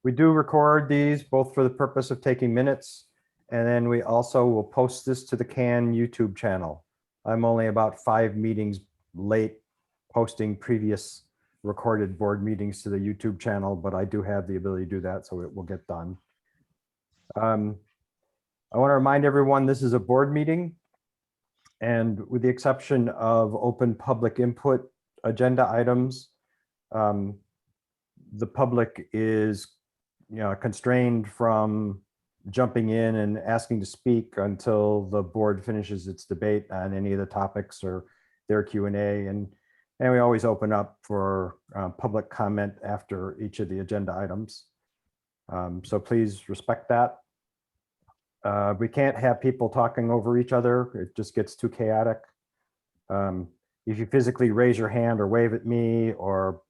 We do record these both for the purpose of taking minutes, and then we also will post this to the CAN YouTube channel. I'm only about 5 meetings late posting previous recorded board meetings to the YouTube channel, but I do have the ability to do that, so it will get done. I want to remind everyone this is a board meeting, and with the exception of open public input agenda items, the public is constrained from jumping in and asking to speak until the board finishes its debate on any of the topics or their Q&A, and we always open up for public comment after each of the agenda items. So please respect that. We can't have people talking over each other. It just gets too chaotic. If you physically raise your hand or wave at me or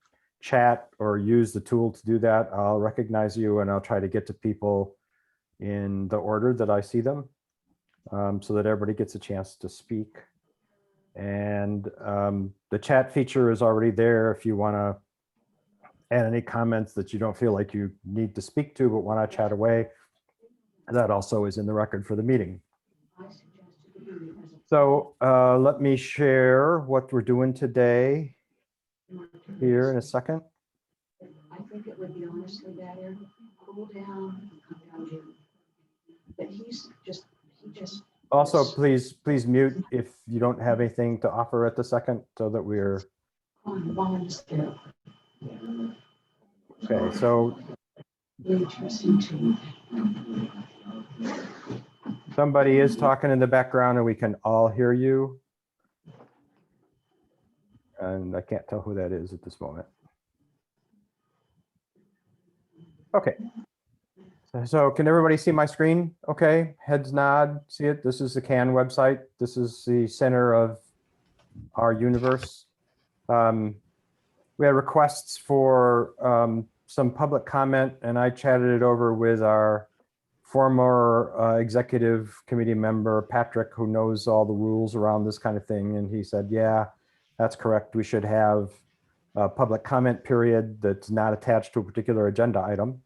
chat or use the tool to do that, I'll recognize you and I'll try to get to people in the order that I see them, so that everybody gets a chance to speak. And the chat feature is already there if you want to add any comments that you don't feel like you need to speak to but want to chat away. That also is in the record for the meeting. So let me share what we're doing today here in a second. I think it would be honestly better, cool down, come down June. But he just. Also, please mute if you don't have anything to offer at the second, so that we're. Okay, so. Somebody is talking in the background and we can all hear you. And I can't tell who that is at this moment. Okay. So can everybody see my screen? Okay, heads nod, see it? This is the CAN website. This is the center of our universe. We had requests for some public comment, and I chatted it over with our former executive committee member, Patrick, who knows all the rules around this kind of thing. And he said, yeah, that's correct. We should have a public comment period that's not attached to a particular agenda item.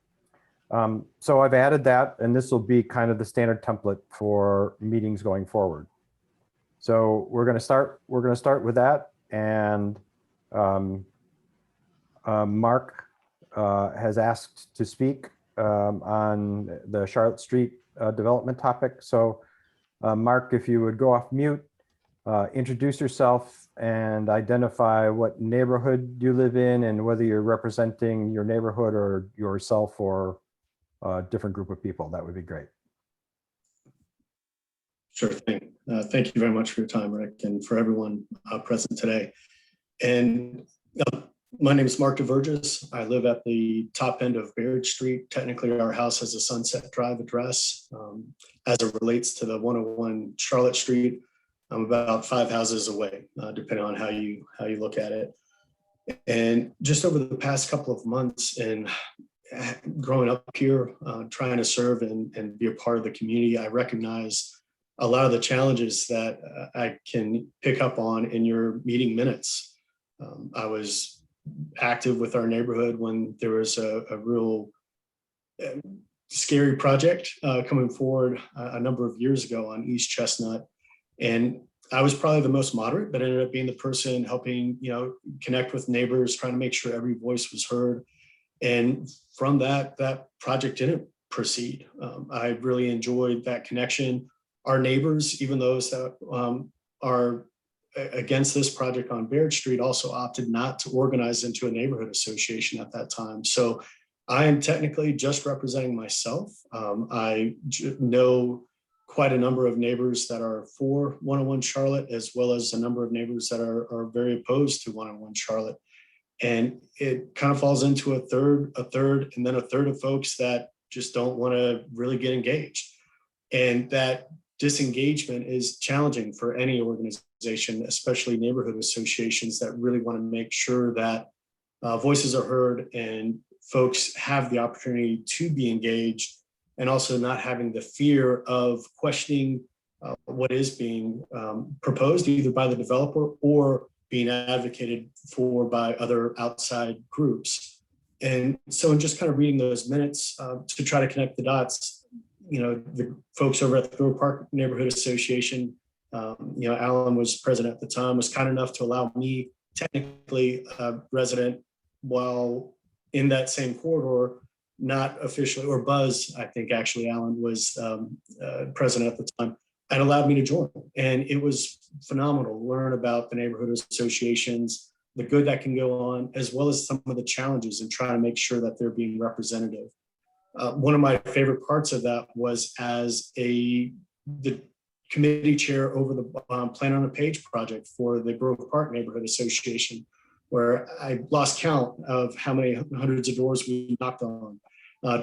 So I've added that, and this will be kind of the standard template for meetings going forward. So we're going to start with that. And Mark has asked to speak on the Charlotte Street development topic. So Mark, if you would go off mute, introduce yourself and identify what neighborhood you live in and whether you're representing your neighborhood or yourself or a different group of people. That would be great. Sure thing. Thank you very much for your time, Rick, and for everyone present today. And my name is Mark DeVerges. I live at the top end of Baird Street. Technically, our house has a Sunset Drive address. As it relates to the 101 Charlotte Street, I'm about 5 houses away, depending on how you look at it. And just over the past couple of months and growing up here, trying to serve and be a part of the community, I recognize a lot of the challenges that I can pick up on in your meeting minutes. I was active with our neighborhood when there was a real scary project coming forward a number of years ago on East Chestnut. And I was probably the most moderate, but ended up being the person helping, connect with neighbors, trying to make sure every voice was heard. And from that project didn't proceed. I really enjoyed that connection. Our neighbors, even those that are against this project on Baird Street, also opted not to organize into a neighborhood association at that time. So I am technically just representing myself. I know quite a number of neighbors that are for 101 Charlotte, as well as a number of neighbors that are very opposed to 101 Charlotte. And it kind of falls into a third, and then a third of folks that just don't want to really get engaged. And that disengagement is challenging for any organization, especially neighborhood associations that really want to make sure that voices are heard and folks have the opportunity to be engaged, and also not having the fear of questioning what is being proposed either by the developer or being advocated for by other outside groups. And so in just kind of reading those minutes to try to connect the dots, the folks over at the Grove Park Neighborhood Association, Alan was president at the time, was kind enough to allow me, technically a resident, while in that same corridor, not officially, or Buzz, I think actually Alan was president at the time, and allowed me to join. And it was phenomenal to learn about the neighborhood associations, the good that can go on, as well as some of the challenges and trying to make sure that they're being representative. One of my favorite parts of that was as the committee chair over the Plan on a Page project for the Grove Park Neighborhood Association, where I lost count of how many hundreds of doors we knocked on,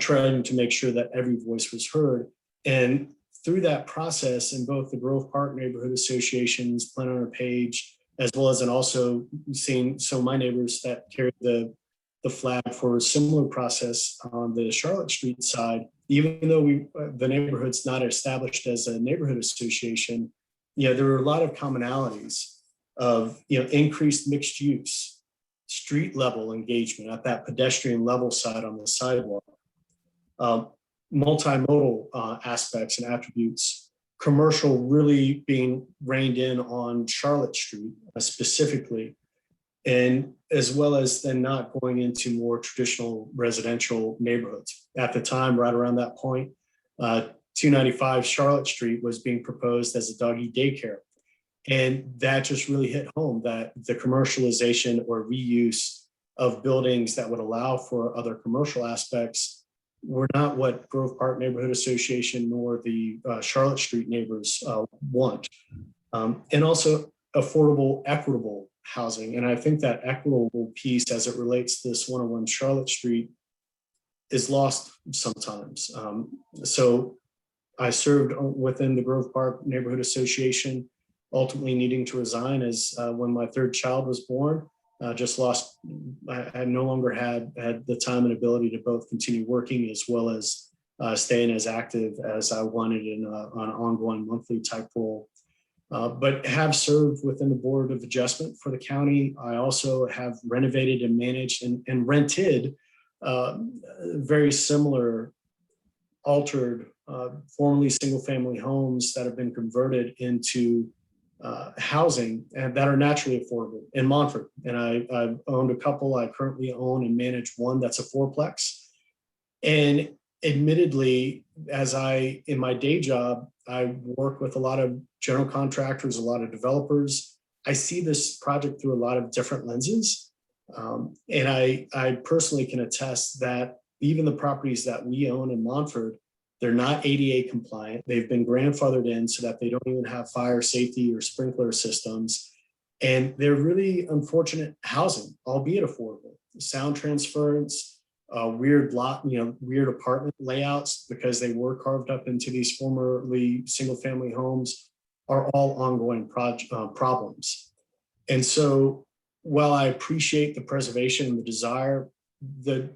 trying to make sure that every voice was heard. And through that process, in both the Grove Park Neighborhood Associations, Plan on a Page, as well as also seeing some of my neighbors that carried the flag for a similar process on the Charlotte Street side, even though the neighborhood's not established as a neighborhood association, there were a lot of commonalities of increased mixed use, street level engagement at that pedestrian level side on the sidewalk, multimodal aspects and attributes, commercial really being reined in on Charlotte Street specifically, and as well as then not going into more traditional residential neighborhoods. At the time, right around that point, 295 Charlotte Street was being proposed as a doggy daycare. And that just really hit home that the commercialization or reuse of buildings that would allow for other commercial aspects were not what Grove Park Neighborhood Association nor the Charlotte Street neighbors want. And also affordable, equitable housing. And I think that equitable piece as it relates to this 101 Charlotte Street is lost sometimes. So I served within the Grove Park Neighborhood Association, ultimately needing to resign as when my third child was born. Just lost, I no longer had the time and ability to both continue working as well as staying as active as I wanted in an ongoing monthly type role. But have served within the Board of Adjustment for the county. I also have renovated and managed and rented very similar altered, formerly single-family homes that have been converted into housing and that are naturally affordable in Montford. And I've owned a couple. I currently own and manage one that's a fourplex. And admittedly, in my day job, I work with a lot of general contractors, a lot of developers. I see this project through a lot of different lenses. And I personally can attest that even the properties that we own in Montford, they're not ADA compliant. They've been grandfathered in so that they don't even have fire safety or sprinkler systems. And they're really unfortunate housing, albeit affordable. Sound transference, weird apartment layouts because they were carved up into these formerly single-family homes are all ongoing problems. And so while I appreciate the preservation and the desire, the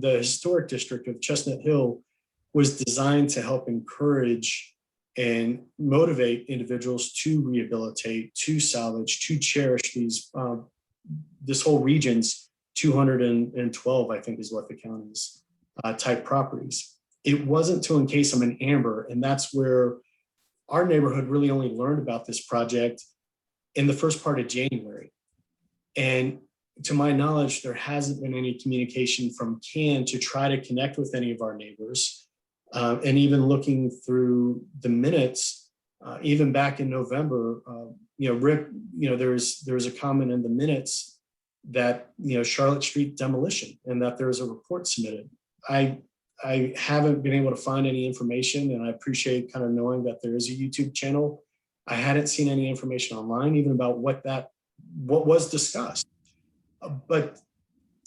historic district of Chestnut Hill was designed to help encourage and motivate individuals to rehabilitate, to salvage, to cherish this whole region's 212, I think is what the county's type properties. It wasn't to encase them in amber, and that's where our neighborhood really only learned about this project in the first part of January. And to my knowledge, there hasn't been any communication from CAN to try to connect with any of our neighbors. And even looking through the minutes, even back in November, Rick, there was a comment in the minutes that, Charlotte Street demolition and that there was a report submitted. I haven't been able to find any information, and I appreciate kind of knowing that there is a YouTube channel. I hadn't seen any information online, even about what was discussed. But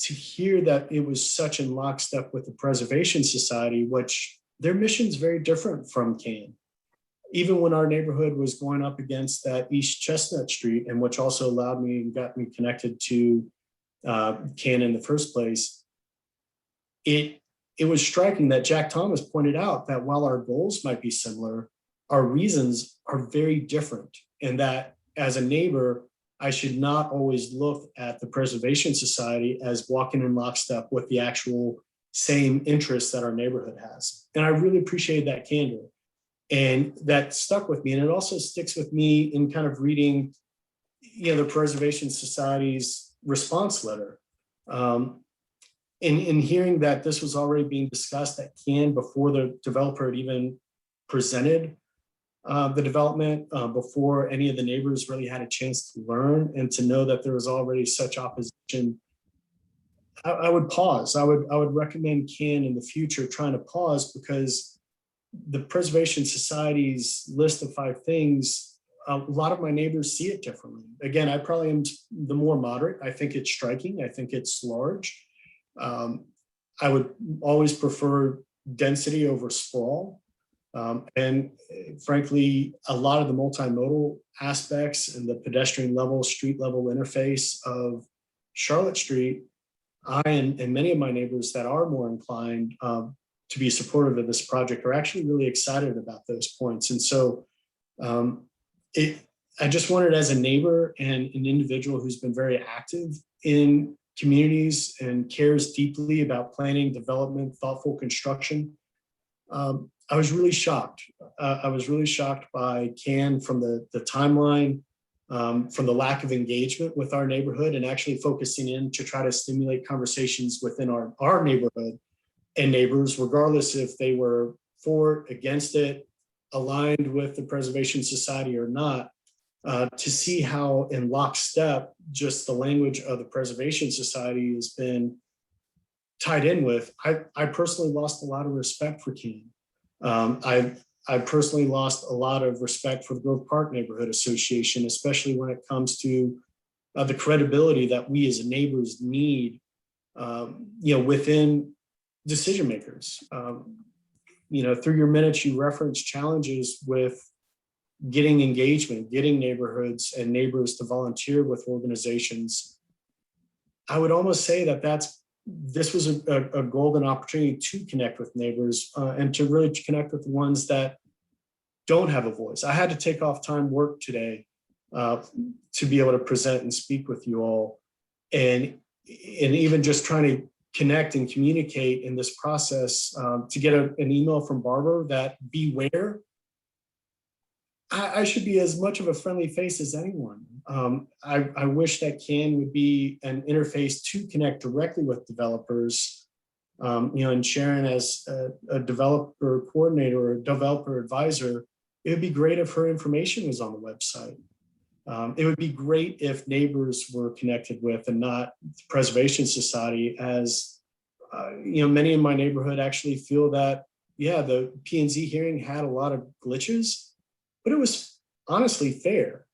to hear that it was such in lockstep with the Preservation Society, which their mission is very different from CAN. Even when our neighborhood was going up against that East Chestnut Street, and which also allowed me and got me connected to CAN in the first place, it was striking that Jack Thomas pointed out that while our goals might be similar, our reasons are very different, and that as a neighbor, I should not always look at the Preservation Society as walking in lockstep with the actual same interests that our neighborhood has. And I really appreciate that candor. And that stuck with me. And it also sticks with me in kind of reading, the Preservation Society's response letter. In hearing that this was already being discussed at CAN before the developer had even presented the development, before any of the neighbors really had a chance to learn, and to know that there was already such opposition, I would pause. I would recommend CAN in the future trying to pause, because the Preservation Society's list of 5 things, a lot of my neighbors see it differently. Again, I probably am the more moderate. I think it's striking. I think it's large. I would always prefer density over sprawl. And frankly, a lot of the multimodal aspects and the pedestrian level, street level interface of Charlotte Street, I and many of my neighbors that are more inclined to be supportive of this project are actually really excited about those points. And so I just wanted, as a neighbor and an individual who's been very active in communities and cares deeply about planning, development, thoughtful construction, I was really shocked. I was really shocked by CAN from the timeline, from the lack of engagement with our neighborhood, and actually focusing in to try to stimulate conversations within our neighborhood and neighbors, regardless if they were for, against it, aligned with the Preservation Society or not, to see how in lockstep just the language of the Preservation Society has been tied in with. I personally lost a lot of respect for CAN. I personally lost a lot of respect for the Grove Park Neighborhood Association, especially when it comes to the credibility that we as neighbors need, within decision makers. Through your minutes, you reference challenges with getting engagement, getting neighborhoods and neighbors to volunteer with organizations. I would almost say that this was a golden opportunity to connect with neighbors, and to really connect with the ones that don't have a voice. I had to take off time work today to be able to present and speak with you all, and even just trying to connect and communicate in this process, to get an email from Barbara that beware. I should be as much of a friendly face as anyone. I wish that CAN would be an interface to connect directly with developers. And Sharon, as a developer coordinator or a developer advisor, it would be great if her information was on the website. It would be great if neighbors were connected with, and not the Preservation Society, as many in my neighborhood actually feel that, the P&Z hearing had a lot of glitches, but it was honestly fair,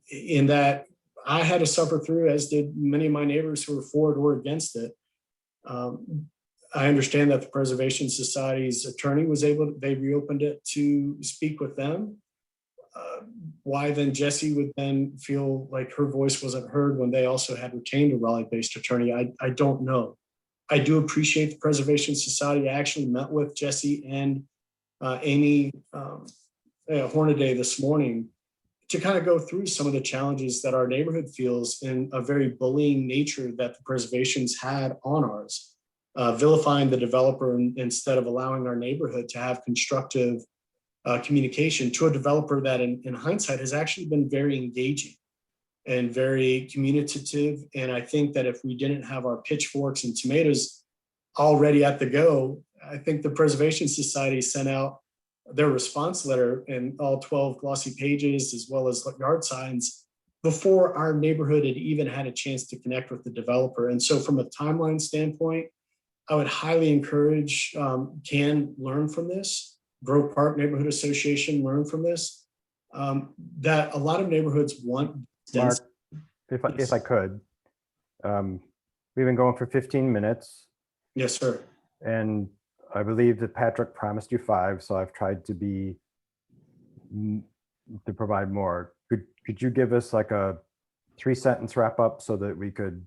in that I had to suffer through, as did many of my neighbors who were for it or against it. I understand that the Preservation Society's attorney they reopened it to speak with them. Why then Jesse would then feel like her voice wasn't heard when they also had retained a Raleigh-based attorney, I don't know. I do appreciate the Preservation Society. I actually met with Jesse and Amy Hornaday this morning to kind of go through some of the challenges that our neighborhood feels in a very bullying nature that the preservations had on ours, vilifying the developer instead of allowing our neighborhood to have constructive communication to a developer that in hindsight has actually been very engaging and very communicative. And I think that if we didn't have our pitchforks and tomatoes already at the go, I think the Preservation Society sent out their response letter in all 12 glossy pages, as well as yard signs, before our neighborhood had even had a chance to connect with the developer. And so from a timeline standpoint, I would highly encourage CAN learn from this, Grove Park Neighborhood Association learn from this, that a lot of neighborhoods want. Mark, if I could, we've been going for 15 minutes. Yes, sir. And I believe that Patrick promised you 5, so I've tried to provide more. Could you give us like a 3-sentence wrap up so that we could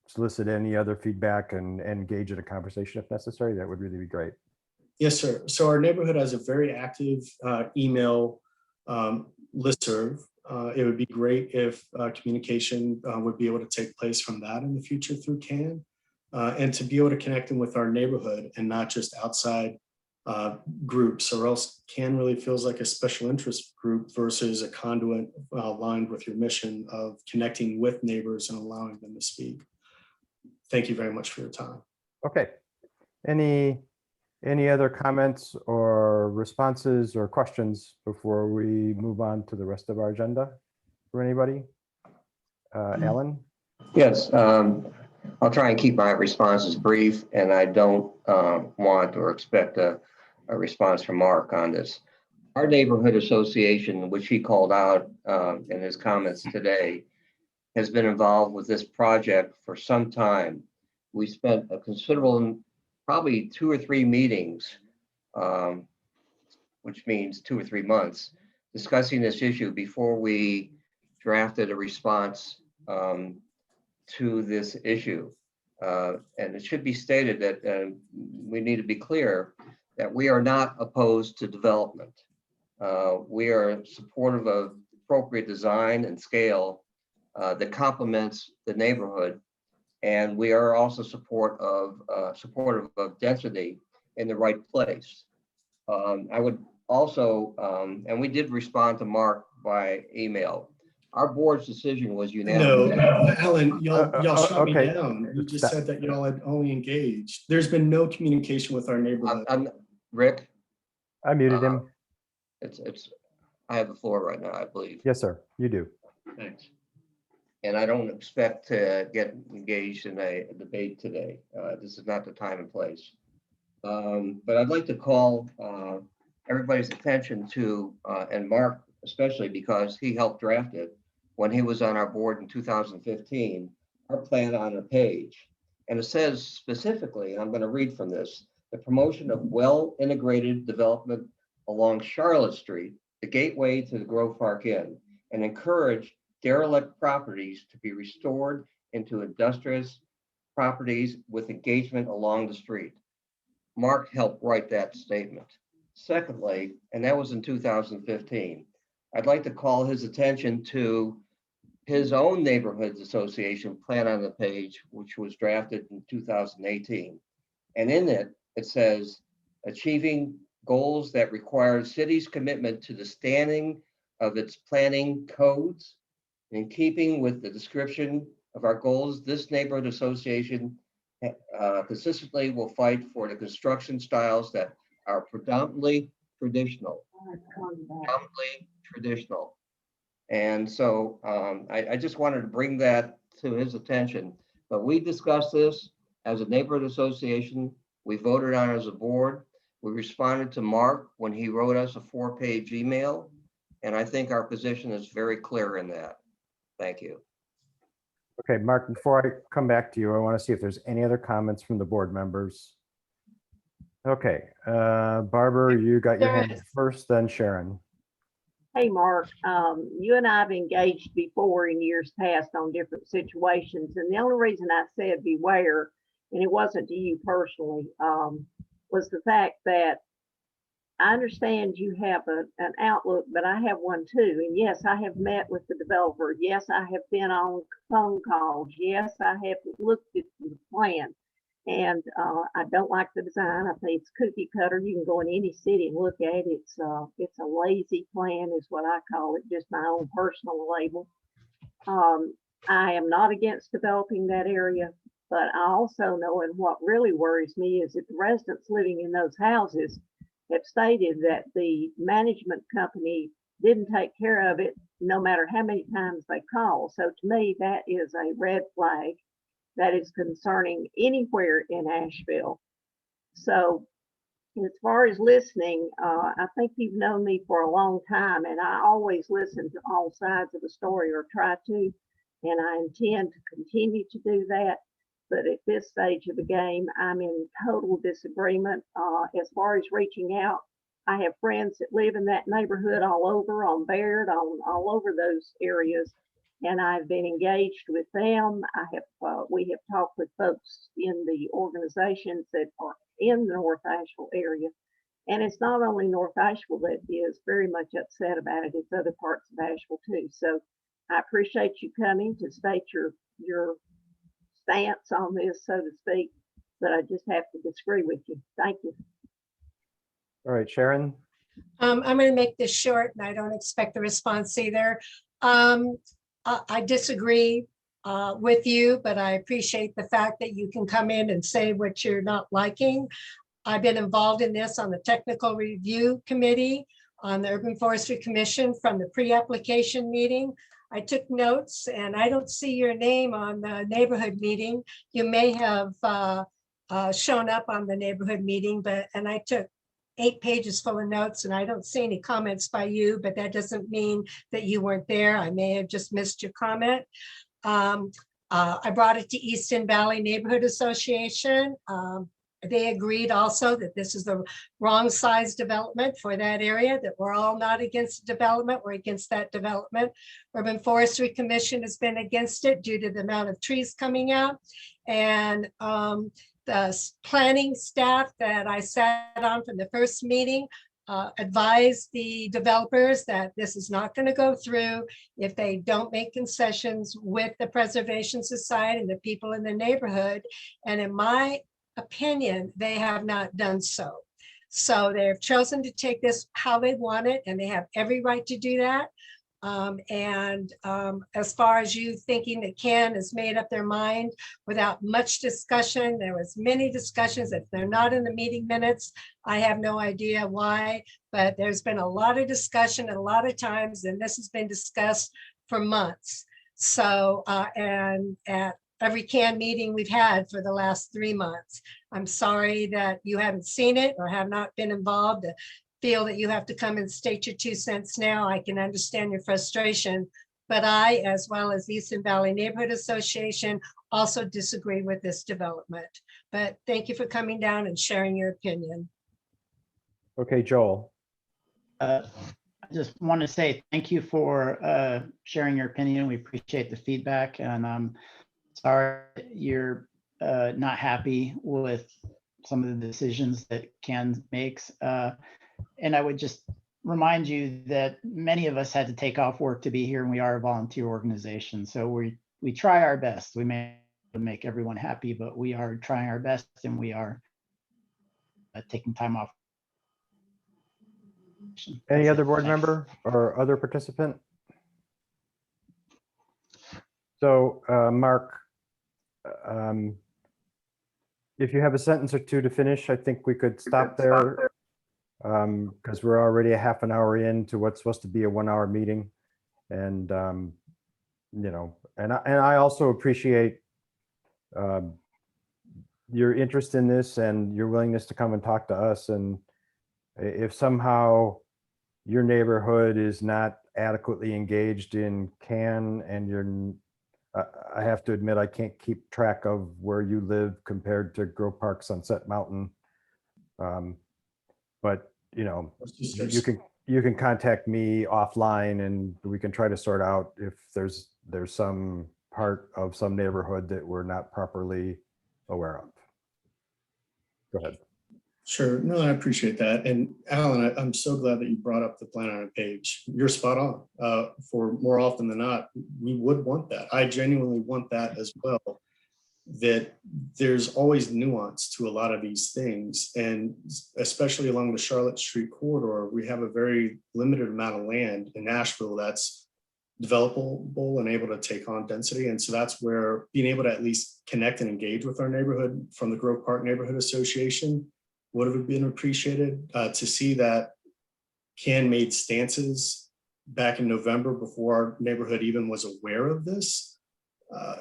solicit any other feedback and engage in a conversation if necessary? That would really be great. Yes, sir. So our neighborhood has a very active email listserv. It would be great if communication would be able to take place from that in the future through CAN, and to be able to connect them with our neighborhood and not just outside groups, or else CAN really feels like a special interest group versus a conduit aligned with your mission of connecting with neighbors and allowing them to speak. Thank you very much for your time. Okay. Any other comments or responses or questions before we move on to the rest of our agenda for anybody? Alan? Yes, I'll try and keep my responses brief, and I don't want or expect a response from Mark on this. Our neighborhood association, which he called out in his comments today, has been involved with this project for some time. We spent a considerable, probably 2 or 3 meetings, which means 2 or 3 months, discussing this issue before we drafted a response to this issue. And it should be stated that we need to be clear that we are not opposed to development. We are supportive of appropriate design and scale that complements the neighborhood. And we are also supportive of density in the right place. I would also, and we did respond to Mark by email. Our board's decision was unanimous. No, Alan, y'all shut me okay. down. You just said that y'all had only engaged. There's been no communication with our neighborhood. Rick, I muted him. I have the floor right now, I believe. Yes, sir. You do. Thanks. And I don't expect to get engaged in a debate today. This is not the time and place. But I'd like to call everybody's attention to, and Mark especially because he helped draft it when he was on our board in 2015, our plan on a page. And it says specifically, and I'm going to read from this, the promotion of well-integrated development along Charlotte Street, the gateway to the Grove Park Inn, and encourage derelict properties to be restored into industrious properties with engagement along the street. Mark helped write that statement. Secondly, and that was in 2015, I'd like to call his attention to his own neighborhoods association plan on the page, which was drafted in 2018. And in it, it says, achieving goals that require city's commitment to the standing of its planning codes. In keeping with the description of our goals, this neighborhood association consistently will fight for the construction styles that are predominantly traditional. And so I just wanted to bring that to his attention. But we discussed this as a neighborhood association. We voted on it as a board. We responded to Mark when he wrote us a 4-page email. And I think our position is very clear in that. Thank you. Okay, Mark, before I come back to you, I want to see if there's any other comments from the board members. Okay, Barbara, you got your hand first, then Sharon. Hey, Mark, you and I have engaged before in years past on different situations. And the only reason I said beware, and it wasn't to you personally, was the fact that I understand you have an outlook, but I have one too. And yes, I have met with the developer. Yes, I have been on phone calls. Yes, I have looked at the plan. And I don't like the design. I think it's cookie cutter. You can go in any city and look at it. It's a lazy plan is what I call it, just my own personal label. I am not against developing that area, but I also know, and what really worries me is that the residents living in those houses have stated that the management company didn't take care of it no matter how many times they call. So to me, that is a red flag that is concerning anywhere in Asheville. So as far as listening, I think you've known me for a long time, and I always listen to all sides of the story, or try to, and I intend to continue to do that. But at this stage of the game, I'm in total disagreement. As far as reaching out, I have friends that live in that neighborhood all over, on Baird, all over those areas. And I've been engaged with them. We have talked with folks in the organizations that are in the North Asheville area. And it's not only North Asheville that is very much upset about it, it's other parts of Asheville too. So I appreciate you coming to state your stance on this, so to speak, but I just have to disagree with you. Thank you. All right, Sharon. I'm going to make this short and I don't expect a response either. I disagree with you, but I appreciate the fact that you can come in and say what you're not liking. I've been involved in this on the technical review committee, on the Urban Forestry Commission from the pre-application meeting. I took notes and I don't see your name on the neighborhood meeting. You may have shown up on the neighborhood meeting, and I took 8 pages full of notes and I don't see any comments by you, but that doesn't mean that you weren't there. I may have just missed your comment. I brought it to Easton Valley Neighborhood Association. They agreed also that this is the wrong size development for that area, that we're all not against development, we're against that development. Urban Forestry Commission has been against it due to the amount of trees coming out. And the planning staff that I sat on from the first meeting advised the developers that this is not going to go through if they don't make concessions with the Preservation Society and the people in the neighborhood. And in my opinion, they have not done so. So they've chosen to take this how they want it, and they have every right to do that. As far as you thinking that Ken has made up their mind without much discussion, there was many discussions. If they're not in the meeting minutes, I have no idea why, but there's been a lot of discussion and a lot of times, and this has been discussed for months. So, and at every CAN meeting we've had for the last 3 months. I'm sorry that you haven't seen it or have not been involved. Feel that you have to come and state your 2 cents now. I can understand your frustration, but I, as well as Easton Valley Neighborhood Association, also disagree with this development. But thank you for coming down and sharing your opinion. Okay, Joel. I just want to say thank you for sharing your opinion. We appreciate the feedback, and I'm sorry you're not happy with some of the decisions that Ken makes. And I would just remind you that many of us had to take off work to be here, and we are a volunteer organization. So we try our best. We may not make everyone happy, but we are trying our best, and we are taking time off. Any other board member or other participant? So, Mark, if you have a sentence or two to finish, I think we could stop there, because we're already a half an hour into what's supposed to be a 1-hour meeting. And, you know, and I also appreciate your interest in this and your willingness to come and talk to us. And if somehow your neighborhood is not adequately engaged in CAN, and I have to admit, I can't keep track of where you live compared to Grove Park, Sunset Mountain. But you know, you can contact me offline, and we can try to sort out if there's some part of some neighborhood that we're not properly aware of. Go ahead. Sure. No, I appreciate that. And Alan, I'm so glad that you brought up the plan on a page. You're spot on. For more often than not, we would want that. I genuinely want that as well. That there's always nuance to a lot of these things. And especially along the Charlotte Street corridor, we have a very limited amount of land in Nashville that's developable and able to take on density. And so that's where being able to at least connect and engage with our neighborhood from the Grove Park Neighborhood Association would have been appreciated. To see that CAN made stances back in November before our neighborhood even was aware of this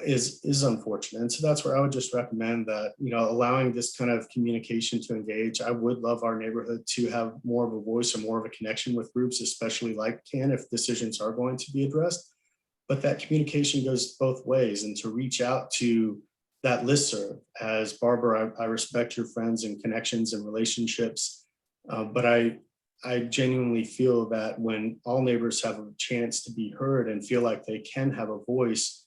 is unfortunate. And so that's where I would just recommend that, you know, allowing this kind of communication to engage. I would love our neighborhood to have more of a voice or more of a connection with groups, especially like CAN, if decisions are going to be addressed. But that communication goes both ways, and to reach out to that listserv. As Barbara, I respect your friends and connections and relationships, but I genuinely feel that when all neighbors have a chance to be heard and feel like they can have a voice,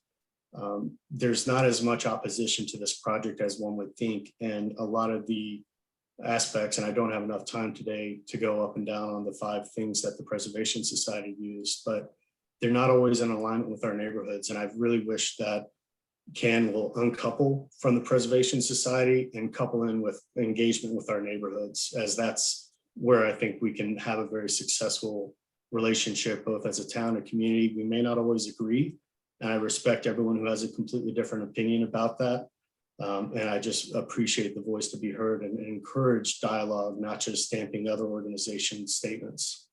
there's not as much opposition to this project as one would think. And a lot of the aspects, and I don't have enough time today to go up and down on the 5 things that the Preservation Society used, but they're not always in alignment with our neighborhoods. And I really wish that CAN will uncouple from the Preservation Society and couple in with engagement with our neighborhoods, as that's where I think we can have a very successful relationship, both as a town and community. We may not always agree, and I respect everyone who has a completely different opinion about that. And I just appreciate the voice to be heard and encourage dialogue, not just stamping other organizations' statements.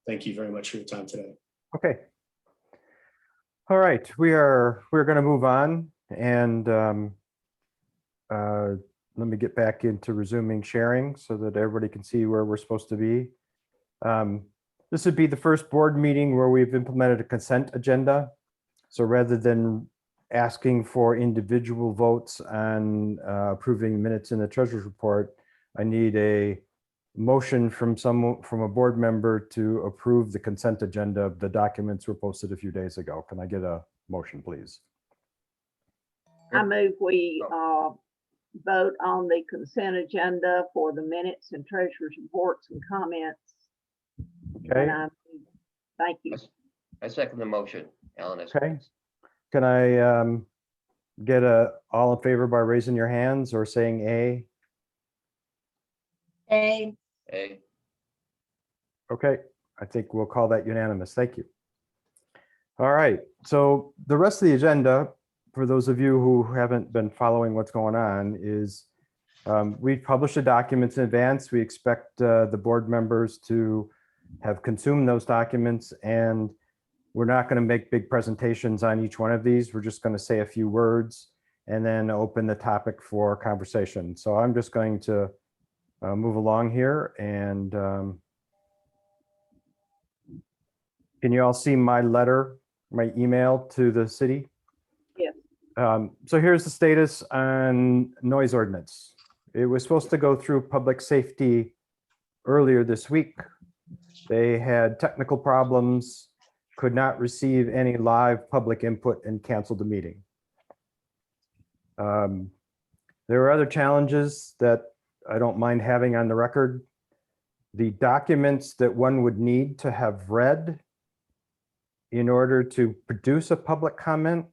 Thank you very much for your time today. Okay. All right, we're going to move on, and let me get back into resuming sharing so that everybody can see where we're supposed to be. This would be the first board meeting where we've implemented a consent agenda. So rather than asking for individual votes on approving minutes in the treasurer's report, I need a motion from a board member to approve the consent agenda of the documents were posted a few days ago. Can I get a motion, please? I move we vote on the consent agenda for the minutes and treasurer's reports and comments. Okay, Thank you. I second the motion, Alan. okay. Can I get all in favor by raising your hands or saying A? A, Hey, Okay, I think we'll call that unanimous. Thank you. All right, so the rest of the agenda, for those of you who haven't been following what's going on, is we publish the documents in advance. We expect the board members to have consumed those documents, and we're not going to make big presentations on each one of these. We're just going to say a few words and then open the topic for conversation. So I'm just going to move along here, and can you all see my letter, my email to the city? Yes. So here's the status on noise ordinance. It was supposed to go through public safety earlier this week. They had technical problems, could not receive any live public input, and canceled the meeting. There are other challenges that I don't mind having on the record. The documents that one would need to have read in order to produce a public comment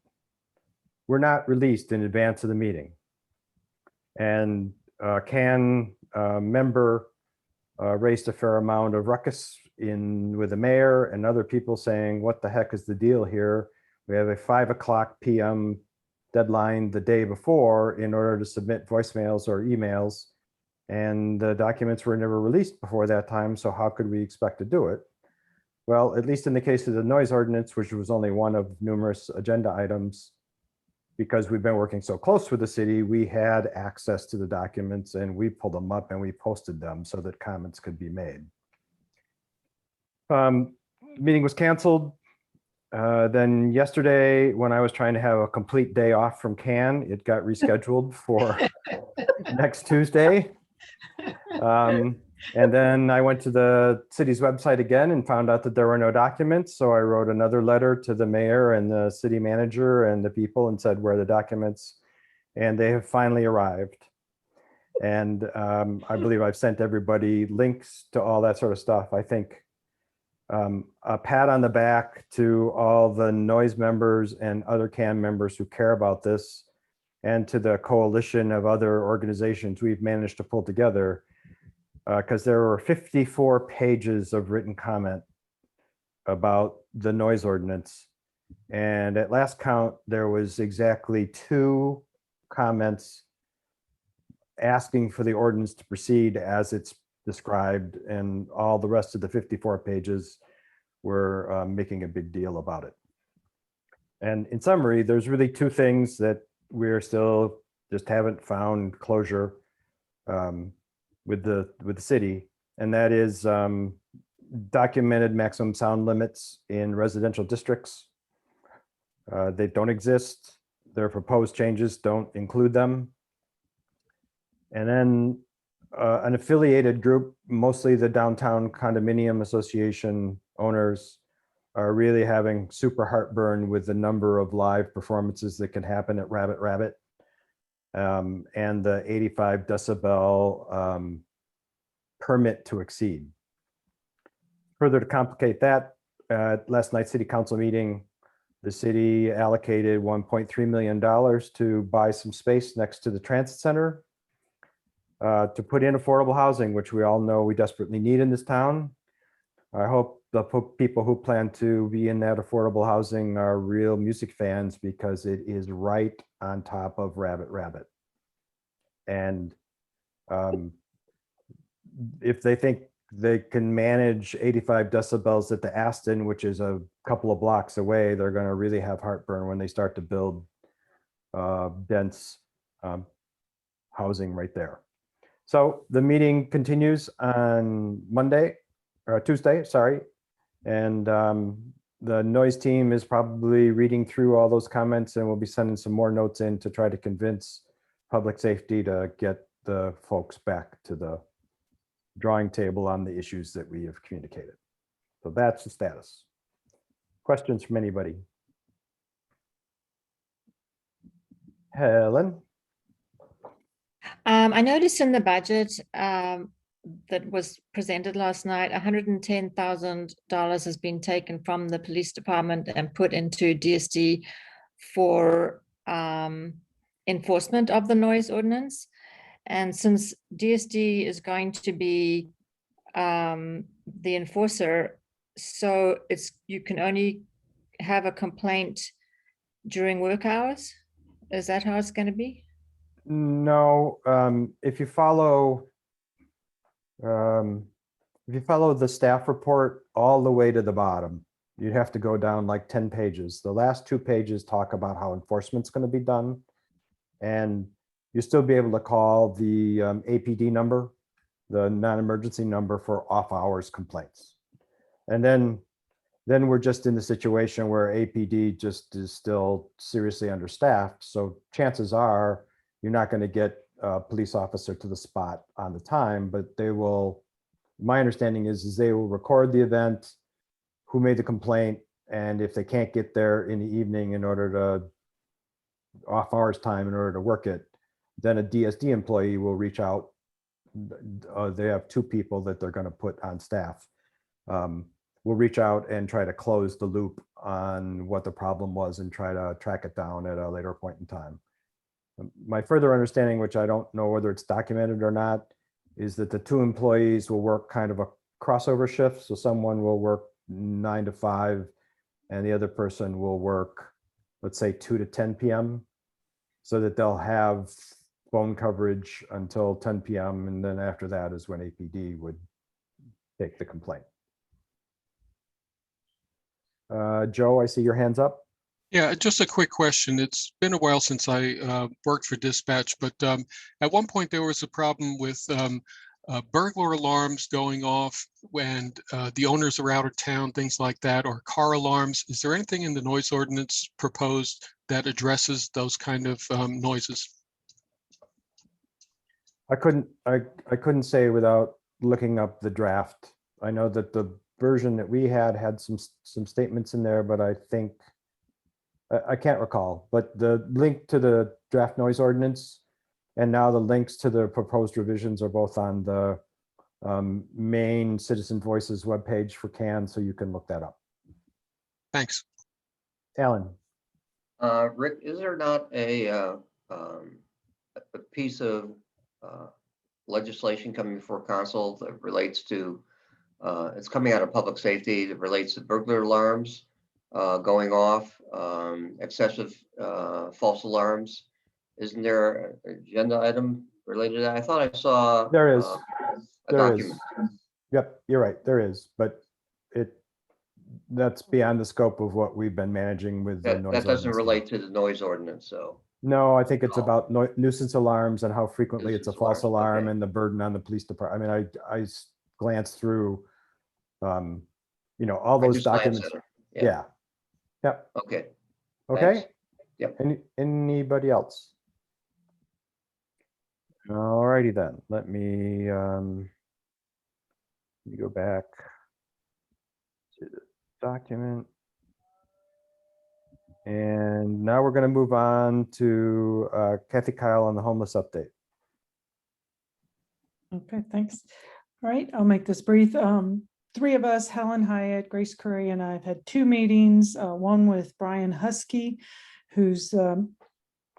were not released in advance of the meeting. And CAN member raised a fair amount of ruckus with the mayor and other people saying, what the heck is the deal here? We have a 5:00 p.m. deadline the day before in order to submit voicemails or emails, and the documents were never released before that time, so how could we expect to do it? Well, at least in the case of the noise ordinance, which was only one of numerous agenda items, because we've been working so close with the city, we had access to the documents and we pulled them up and we posted them so that comments could be made. Meeting was canceled. Then yesterday, when I was trying to have a complete day off from CAN, it got rescheduled for next Tuesday. And then I went to the city's website again and found out that there were no documents. So I wrote another letter to the mayor and the city manager and the people and said, where are the documents? And they have finally arrived. And I believe I've sent everybody links to all that sort of stuff. I think a pat on the back to all the noise members and other CAN members who care about this, and to the coalition of other organizations we've managed to pull together, because there were 54 pages of written comment about the noise ordinance. And at last count, there was exactly 2 comments asking for the ordinance to proceed as it's described, and all the rest of the 54 pages were making a big deal about it. And in summary, there's really 2 things that we're still just haven't found closure with the city, and that is documented maximum sound limits in residential districts. They don't exist. Their proposed changes don't include them. And then an affiliated group, mostly the Downtown Condominium Association owners, are really having super heartburn with the number of live performances that can happen at Rabbit Rabbit. and the 85 decibel permit to exceed. Further to complicate that, at last night's city council meeting, the city allocated $1.3 million to buy some space next to the transit center to put in affordable housing, which we all know we desperately need in this town. I hope the people who plan to be in that affordable housing are real music fans, because it is right on top of Rabbit Rabbit. And if they think they can manage 85 decibels at the Aston, which is a couple of blocks away, they're going to really have heartburn when they start to build dense housing right there. So the meeting continues on Tuesday, sorry. And the noise team is probably reading through all those comments, and we'll be sending some more notes in to try to convince public safety to get the folks back to the drawing table on the issues that we have communicated. So that's the status. Questions from anybody? Helen? I noticed in the budget that was presented last night, $110,000 has been taken from the police department and put into DSD for enforcement of the noise ordinance. And since DSD is going to be the enforcer, so you can only have a complaint during work hours? Is that how it's going to be? No, if you follow the staff report all the way to the bottom, you'd have to go down like 10 pages. The last 2 pages talk about how enforcement's going to be done, and you'll still be able to call the APD number, the non-emergency number for off-hours complaints. And then we're just in the situation where APD just is still seriously understaffed. So chances are you're not going to get a police officer to the spot on the time, but they will, my understanding is they will record the event, who made the complaint, and if they can't get there in the evening in order to off hours time in order to work it, then a DSD employee will reach out. They have 2 people that they're going to put on staff. Will reach out and try to close the loop on what the problem was and try to track it down at a later point in time. My further understanding, which I don't know whether it's documented or not, is that the 2 employees will work kind of a crossover shift. So someone will work 9 to 5 and the other person will work, let's say 2 to 10 p.m. so that they'll have phone coverage until 10 p.m. And then after that is when APD would take the complaint. Joe, I see your hands up. Yeah, just a quick question. It's been a while since I worked for dispatch, but at one point there was a problem with burglar alarms going off when the owners are out of town, things like that, or car alarms. Is there anything in the noise ordinance proposed that addresses those kind of noises? I couldn't say without looking up the draft. I know that the version that we had some statements in there, but I think I can't recall. But the link to the draft noise ordinance and now the links to the proposed revisions are both on the main Citizen Voices webpage for CAN, so you can look that up. Thanks. Alan. Rick, is there not a piece of legislation coming before council that relates to, it's coming out of public safety, that relates to burglar alarms going off, excessive false alarms? Isn't there an agenda item related to that? I thought I saw. There is. A There is. document. Yep, you're right. There is, but that's beyond the scope of what we've been managing with the noise That doesn't ordinance. relate to the noise ordinance, so. No, I think it's about nuisance alarms and how frequently it's a Nuisance false alarms, alarm okay. and the burden on the police department. I mean, I glanced through, all I those just glanced documents. at it. Yeah. Yep. Okay. Okay. Thanks. Yep. Anybody else? All righty then. Let me go back to the document. And now we're going to move on to Kathy Kyle on the homeless update. Okay, thanks. All right, I'll make this brief. Three of us, Helen Hyatt, Grace Curry, and I've had two meetings, one with Brian Husky, who's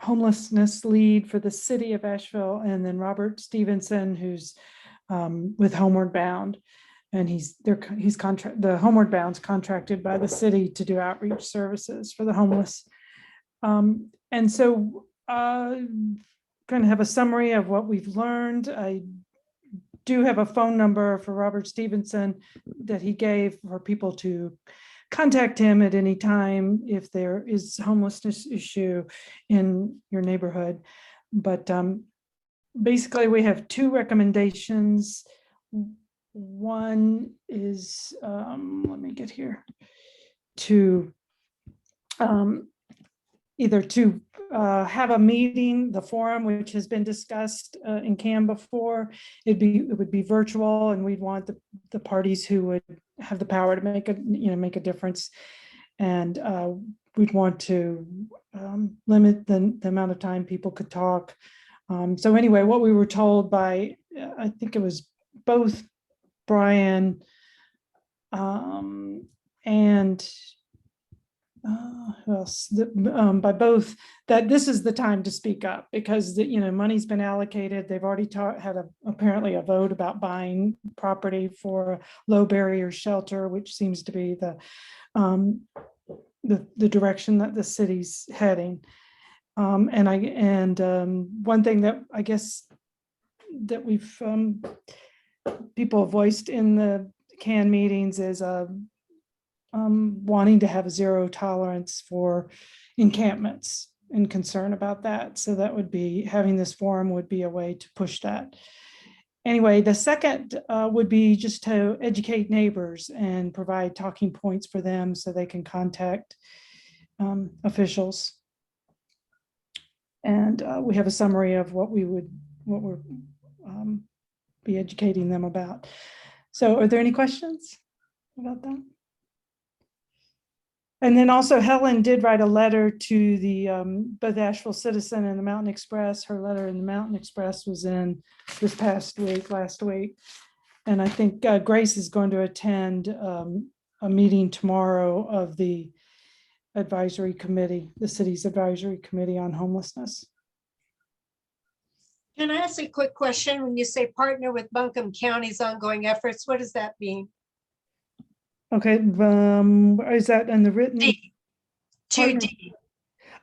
homelessness lead for the city of Asheville, and then Robert Stevenson, who's with Homeward Bound. And the Homeward Bound's contracted by the city to do outreach services for the homeless. And so going to have a summary of what we've learned. I do have a phone number for Robert Stevenson that he gave for people to contact him at any time if there is homelessness issue in your neighborhood. But basically, we have two recommendations. One is, let me get here, to either to have a meeting, the forum, which has been discussed in CAM before. It would be virtual, and we'd want the parties who would have the power to make a difference. And we'd want to limit the amount of time people could talk. So anyway, what we were told by, I think it was both Brian and who else? By both, that this is the time to speak up, because money's been allocated. They've already had apparently a vote about buying property for a low barrier shelter, which seems to be the direction that the city's heading. And one thing that I guess that we've people voiced in the CAN meetings is wanting to have zero tolerance for encampments and concern about that. So that would be, having this forum would be a way to push that. Anyway, the second would be just to educate neighbors and provide talking points for them so they can contact officials. And we have a summary of what we're be educating them about. So are there any questions about that? And then also Helen did write a letter to the both Asheville Citizen and the Mountain Express. Her letter in the Mountain Express was in this past week, last week. And I think Grace is going to attend a meeting tomorrow of the advisory committee, the city's advisory committee on homelessness. Can I ask a quick question? When you say partner with Buncombe County's ongoing efforts, what does that mean? Okay, is that in the written? D. Partner. 2D.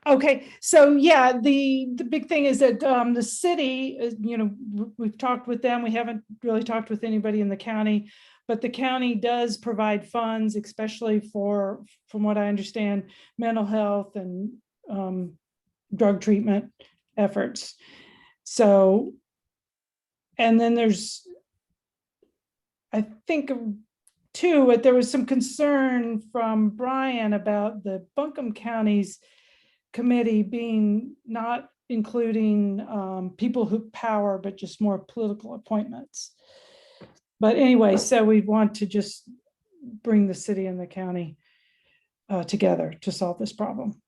Okay, so yeah, the big thing is that the city, we've talked with them. We haven't really talked with anybody in the county, but the county does provide funds, especially for, from what I understand, mental health and drug treatment efforts. So, and then there's, I think, too, but there was some concern from Brian about the Buncombe County's committee being not including people who power, but just more political appointments. But anyway, so we want to just bring the city and the county together to solve this problem.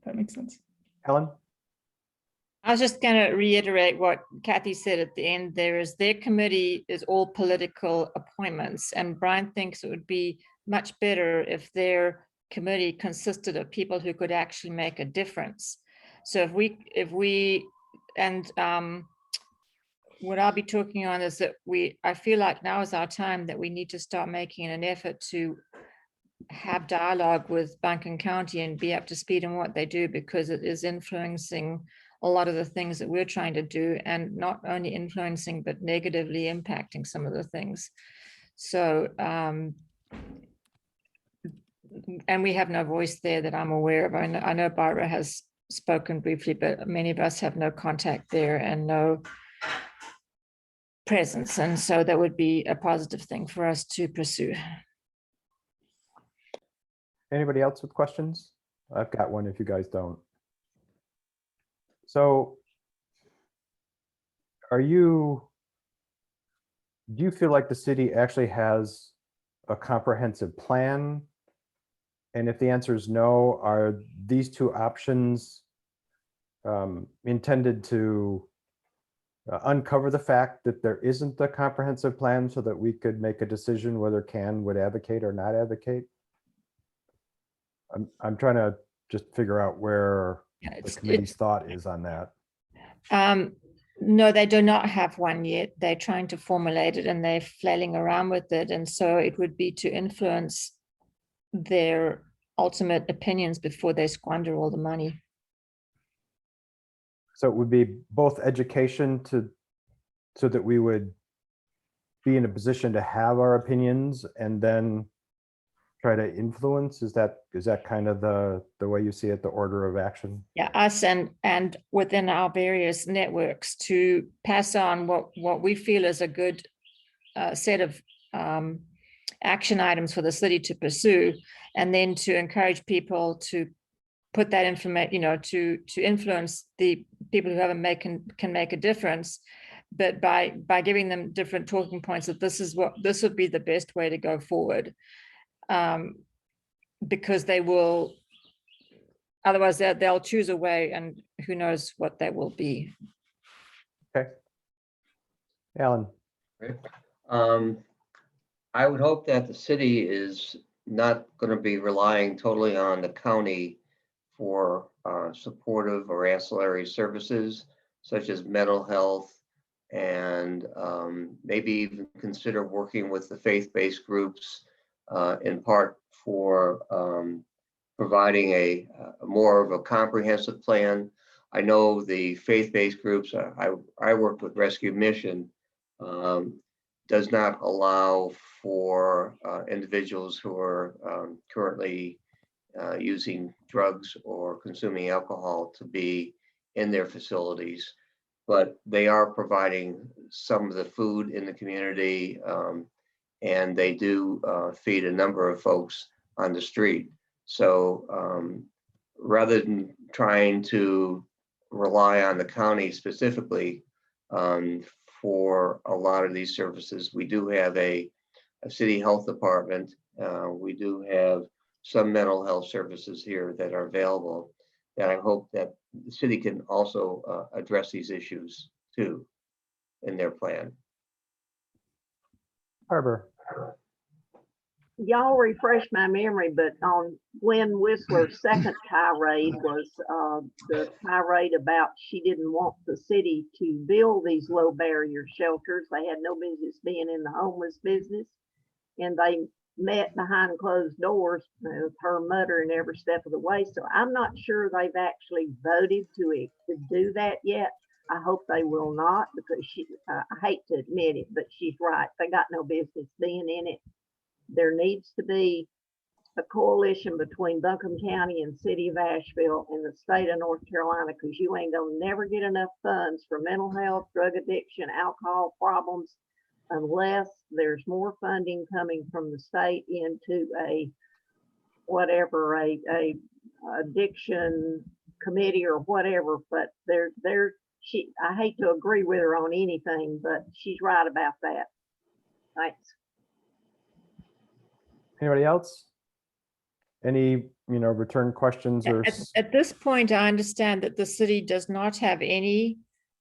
That makes sense. Helen? I was just going to reiterate what Kathy said at the end. Their committee is all political appointments, and Brian thinks it would be much better if their committee consisted of people who could actually make a difference. So what I'll be talking on is that I feel like now is our time that we need to start making an effort to have dialogue with Buncombe County and be up to speed on what they do, because it is influencing a lot of the things that we're trying to do, and not only influencing, but negatively impacting some of the things. So, and we have no voice there that I'm aware of. I know Barbara has spoken briefly, but many of us have no contact there and no presence. And so that would be a positive thing for us to pursue. Anybody else with questions? I've got one if you guys don't. So do you feel like the city actually has a comprehensive plan And if the answer is no, are these two options intended to uncover the fact that there isn't a comprehensive plan so that we could make a decision whether CAN would advocate or not advocate? I'm trying to just figure out where Yeah, the committee's thought is on that. No, they do not have one yet. They're trying to formulate it and they're flailing around with it. And so it would be to influence their ultimate opinions before they squander all the money. So it would be both education so that we would be in a position to have our opinions and then try to influence. Is that kind of the way you see it, the order of action? Yeah, us and within our various networks to pass on what we feel is a good set of action items for the city to pursue, and then to encourage people to put that information, to influence the people who can make a difference, but by giving them different talking points that this would be the best way to go forward. Because they will, otherwise they'll choose a way and who knows what that will be. Okay. Alan, I would hope that the city is not going to be relying totally on the county for supportive or ancillary services such as mental health, and maybe even consider working with the faith-based groups in part for providing a more of a comprehensive plan. I know the faith-based groups, I worked with Rescue Mission, does not allow for individuals who are currently using drugs or consuming alcohol to be in their facilities, but they are providing some of the food in the community, and they do feed a number of folks on the street. So rather than trying to rely on the county specifically for a lot of these services, we do have a city health department. We do have some mental health services here that are available, that I hope that the city can also address these issues too in their plan. Harbor. Y'all refresh my memory, but on Gwen Whistler's second tirade was the tirade about she didn't want the city to build these low barrier shelters. They had no business being in the homeless business. And they met behind closed doors with her muttering every step of the way. So I'm not sure they've actually voted to do that yet. I hope they will not, because I hate to admit it, but she's right. They got no business being in it. There needs to be a coalition between Buncombe County and City of Asheville and the state of North Carolina, because you ain't gonna never get enough funds for mental health, drug addiction, alcohol problems, unless there's more funding coming from the state into a addiction committee or whatever. But I hate to agree with her on anything, but she's right about that. Thanks. Anybody else? Any, return questions or? At this point, I understand that the city does not have any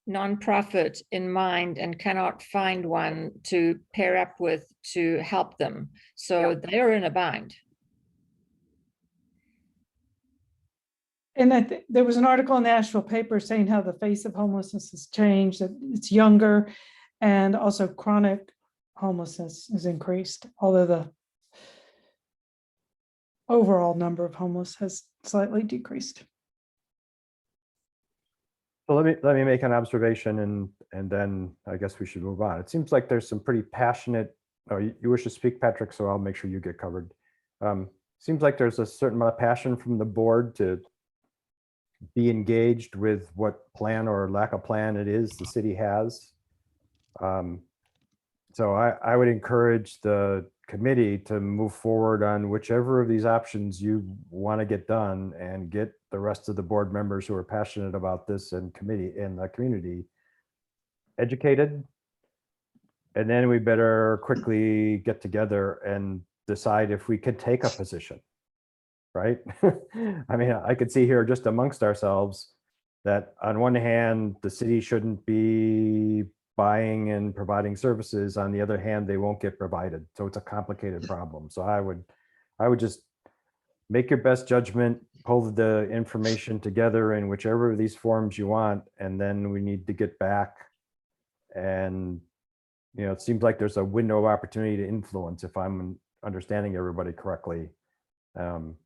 nonprofit in mind and cannot find one to pair up with to help them. So they are in a bind. And there was an article in the Asheville paper saying how the face of homelessness has changed, that it's younger, and also chronic homelessness has increased, although the overall number of homeless has slightly decreased. So let me make an observation and then I guess we should move on. It seems like there's some pretty passionate, you wish to speak, Patrick, so I'll make sure you get covered. Seems like there's a certain amount of passion from the board to be engaged with what plan or lack of plan it is the city has. So I would encourage the committee to move forward on whichever of these options you want to get done, and get the rest of the board members who are passionate about this and the community educated. And then we better quickly get together and decide if we could take a position. right? I mean, I could see here just amongst ourselves that on one hand, the city shouldn't be buying and providing services. On the other hand, they won't get provided. So it's a complicated problem. So I would just make your best judgment, pull the information together in whichever of these forms you want, and then we need to get back. And, you know, it seems like there's a window of opportunity to influence, if I'm understanding everybody correctly. And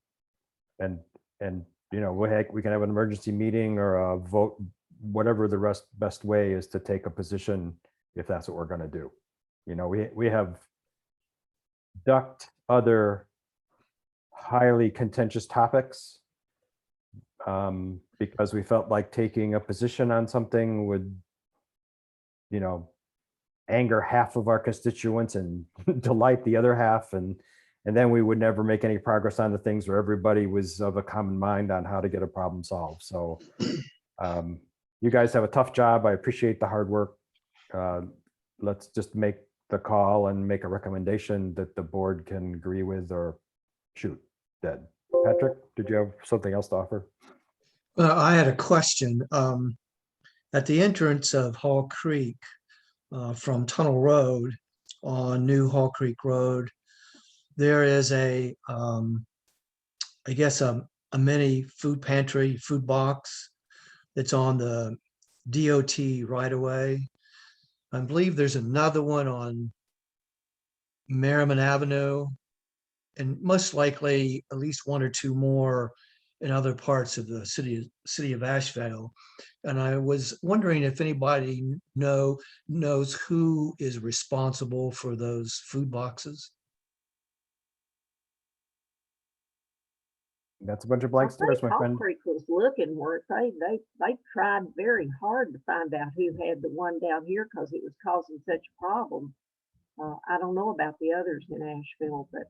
you know, we can have an emergency meeting or a vote, whatever the best way is to take a position, if that's what we're going to do. You know, we have ducked other highly contentious topics because we felt like taking a position on something would, you know, anger half of our constituents and delight the other half, and then we would never make any progress on the things where everybody was of a common mind on how to get a problem solved. So you guys have a tough job. I appreciate the hard work. Let's just make the call and make a recommendation that the board can agree with or shoot dead. Patrick, did you have something else to offer? Well, I had a question. At the entrance of Hall Creek from Tunnel Road on New Hall Creek Road, there is I guess a mini food pantry, food box that's on the DOT right away. I believe there's another one on Merriman Avenue, and most likely at least one or two more in other parts of the city of Asheville. And I was wondering if anybody knows who is responsible for those food boxes. That's a bunch of blank stares, my Hall friend. Creek was looking where they tried very hard to find out who had the one down here because it was causing such a problem. I don't know about the others in Asheville, but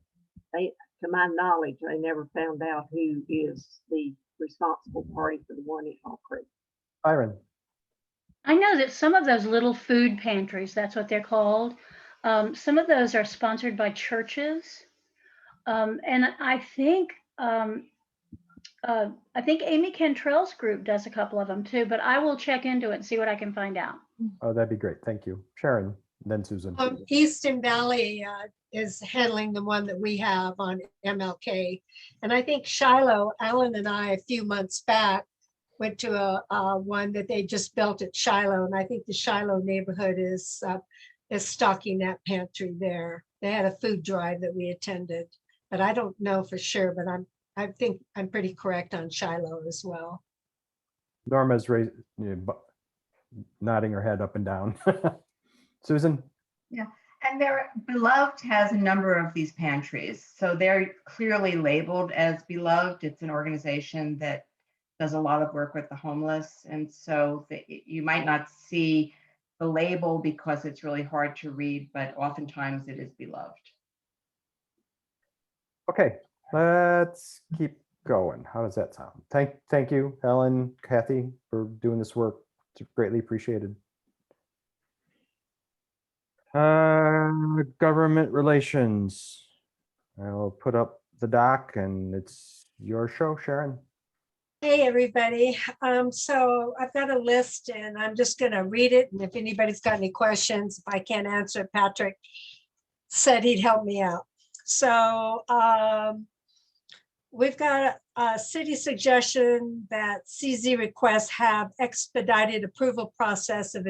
to my knowledge, they never found out who is the responsible party for the one in Hall Creek. Byron. I know that some of those little food pantries, that's what they're called, some of those are sponsored by churches. And I think Amy Cantrell's group does a couple of them too, but I will check into it and see what I can find out. Oh, that'd be great. Thank you. Sharon, then Susan. Easton Valley is handling the one that we have on MLK. And I think Shiloh, Alan and I, a few months back, went to a one that they just built at Shiloh. And I think the Shiloh neighborhood is stocking that pantry there. They had a food drive that we attended, but I don't know for sure, but I think I'm pretty correct on Shiloh as well. Norma's nodding her head up and down. Susan? Yeah, and Beloved has a number of these pantries. So they're clearly labeled as Beloved. It's an organization that does a lot of work with the homeless. And so you might not see the label because it's really hard to read, but oftentimes it is Beloved. Okay, let's keep going. How does that sound? Thank you, Helen, Kathy, for doing this work. It's greatly appreciated. Government relations. I'll put up the doc and it's your show, Sharon. Hey, everybody. So I've got a list and I'm just going to read it. And if anybody's got any questions, if I can't answer, Patrick said he'd help me out. So we've got a city suggestion that CZ requests have expedited approval process of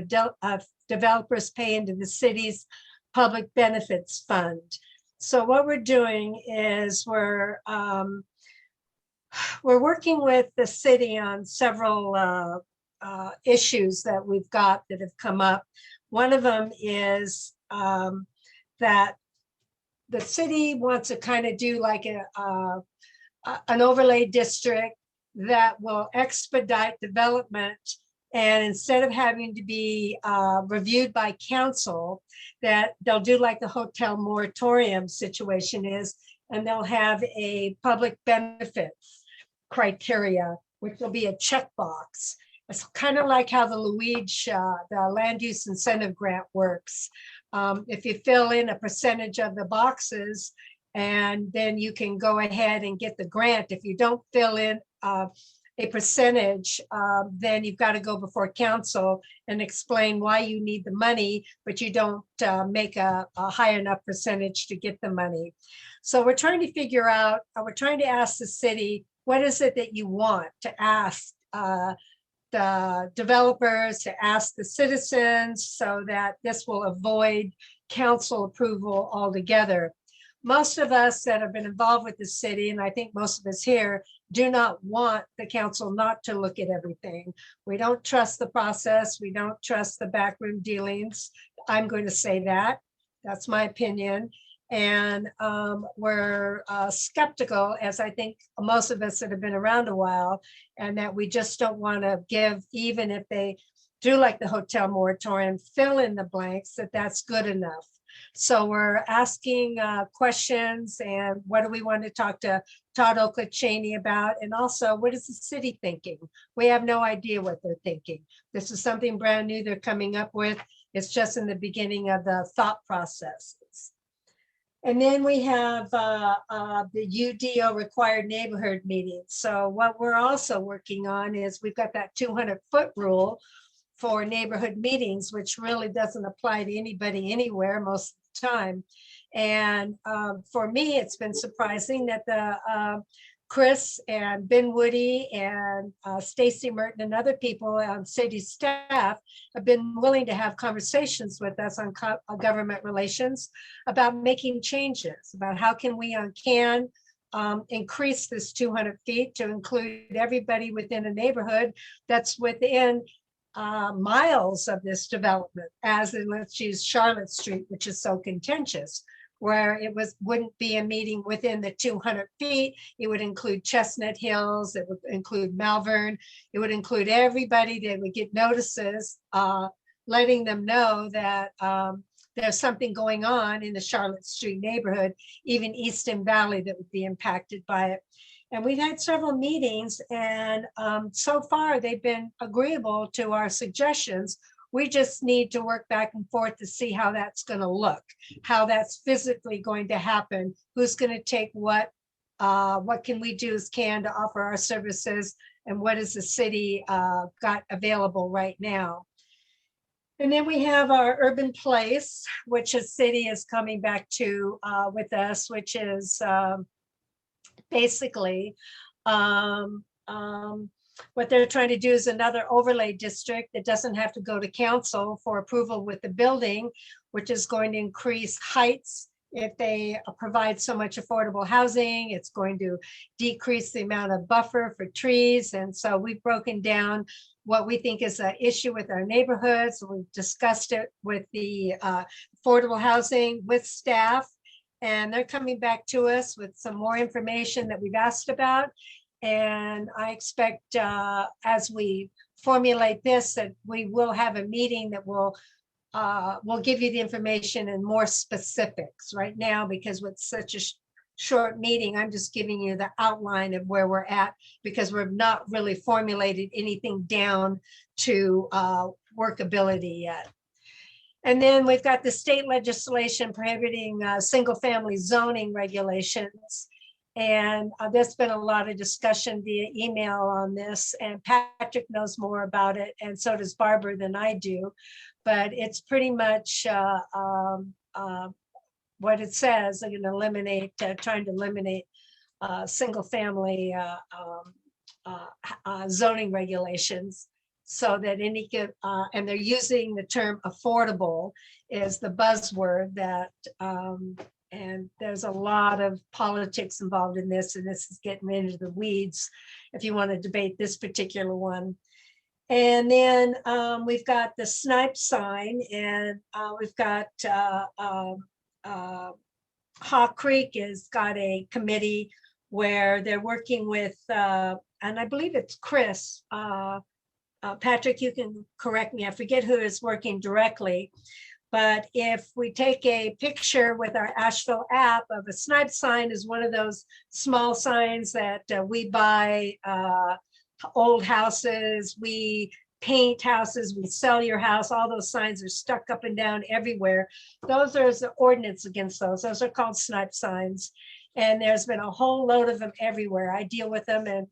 developers pay into the city's public benefits fund. So what we're doing is we're working with the city on several issues that we've got that have come up. One of them is that the city wants to kind of do like an overlay district that will expedite development. And instead of having to be reviewed by council, that they'll do like the hotel moratorium situation is, and they'll have a public benefits criteria, which will be a checkbox. It's kind of like how the LUIG, the land use incentive grant works. If you fill in a percentage of the boxes And then you can go ahead and get the grant. If you don't fill in a percentage, then you've got to go before council and explain why you need the money, but you don't make a high enough percentage to get the money. So we're trying to figure out, we're trying to ask the city, what is it that you want to ask the developers, to ask the citizens, so that this will avoid council approval altogether. Most of us that have been involved with the city, and I think most of us here, do not want the council not to look at everything. We don't trust the process. We don't trust the backroom dealings. I'm going to say that. That's my opinion. And we're skeptical, as I think most of us that have been around a while, and that we just don't want to give, even if they do like the hotel moratorium, fill in the blanks, that that's good enough. So we're asking questions, and what do we want to talk to Todd Oakland-Cheney about? And also, what is the city thinking? We have no idea what they're thinking. This is something brand new they're coming up with. It's just in the beginning of the thought processes. And then we have the UDO required neighborhood meetings. So what we're also working on is we've got that 200-foot rule for neighborhood meetings, which really doesn't apply to anybody anywhere most of the time. And for me, it's been surprising that the Chris and Ben Woody and Stacy Merton and other people on city staff have been willing to have conversations with us on government relations about making changes, about how can we increase this 200 feet to include everybody within a neighborhood that's within miles of this development, as in, let's use Charlotte Street, which is so contentious, where it wouldn't be a meeting within the 200 feet. It would include Chestnut Hills, it would include Malvern, it would include everybody. They would get notices letting them know that there's something going on in the Charlotte Street neighborhood, even Easton Valley, that would be impacted by it. And we've had several meetings, and so far they've been agreeable to our suggestions. We just need to work back and forth to see how that's going to look, how that's physically going to happen, who's going to take what can we do as CAN to offer our services, and what is the city got available right now. And then we have our urban place, which the city is coming back to with us, which is basically what they're trying to do is another overlay district that doesn't have to go to council for approval with the building, which is going to increase heights. If they provide so much affordable housing, it's going to decrease the amount of buffer for trees. And so we've broken down what we think is an issue with our neighborhoods. We've discussed it with the affordable housing with staff, and they're coming back to us with some more information that we've asked about. And I expect as we formulate this, that we will have a meeting that will give you the information and more specifics. Right now, because with such a short meeting, I'm just giving you the outline of where we're at, because we've not really formulated anything down to workability yet. And then we've got the state legislation prohibiting single-family zoning regulations. And there's been a lot of discussion via email on this, and Patrick knows more about it, and so does Barbara than I do. But it's pretty much what it says. They're going to eliminate, trying to eliminate single-family zoning regulations, so that any good, and they're using the term affordable is the buzzword that. And there's a lot of politics involved in this, and this is getting into the weeds if you want to debate this particular one. And then we've got the snipe sign, and we've got Hawk Creek has got a committee where they're working with, and I believe it's Chris. Patrick, you can correct me, I forget who is working directly. But if we take a picture with our Asheville app of a snipe sign, is one of those small signs that we buy old houses, we paint houses, we sell your house, all those signs are stuck up and down everywhere. Those are the ordinance against those. Those are called snipe signs. And there's been a whole load of them everywhere. I deal with them, and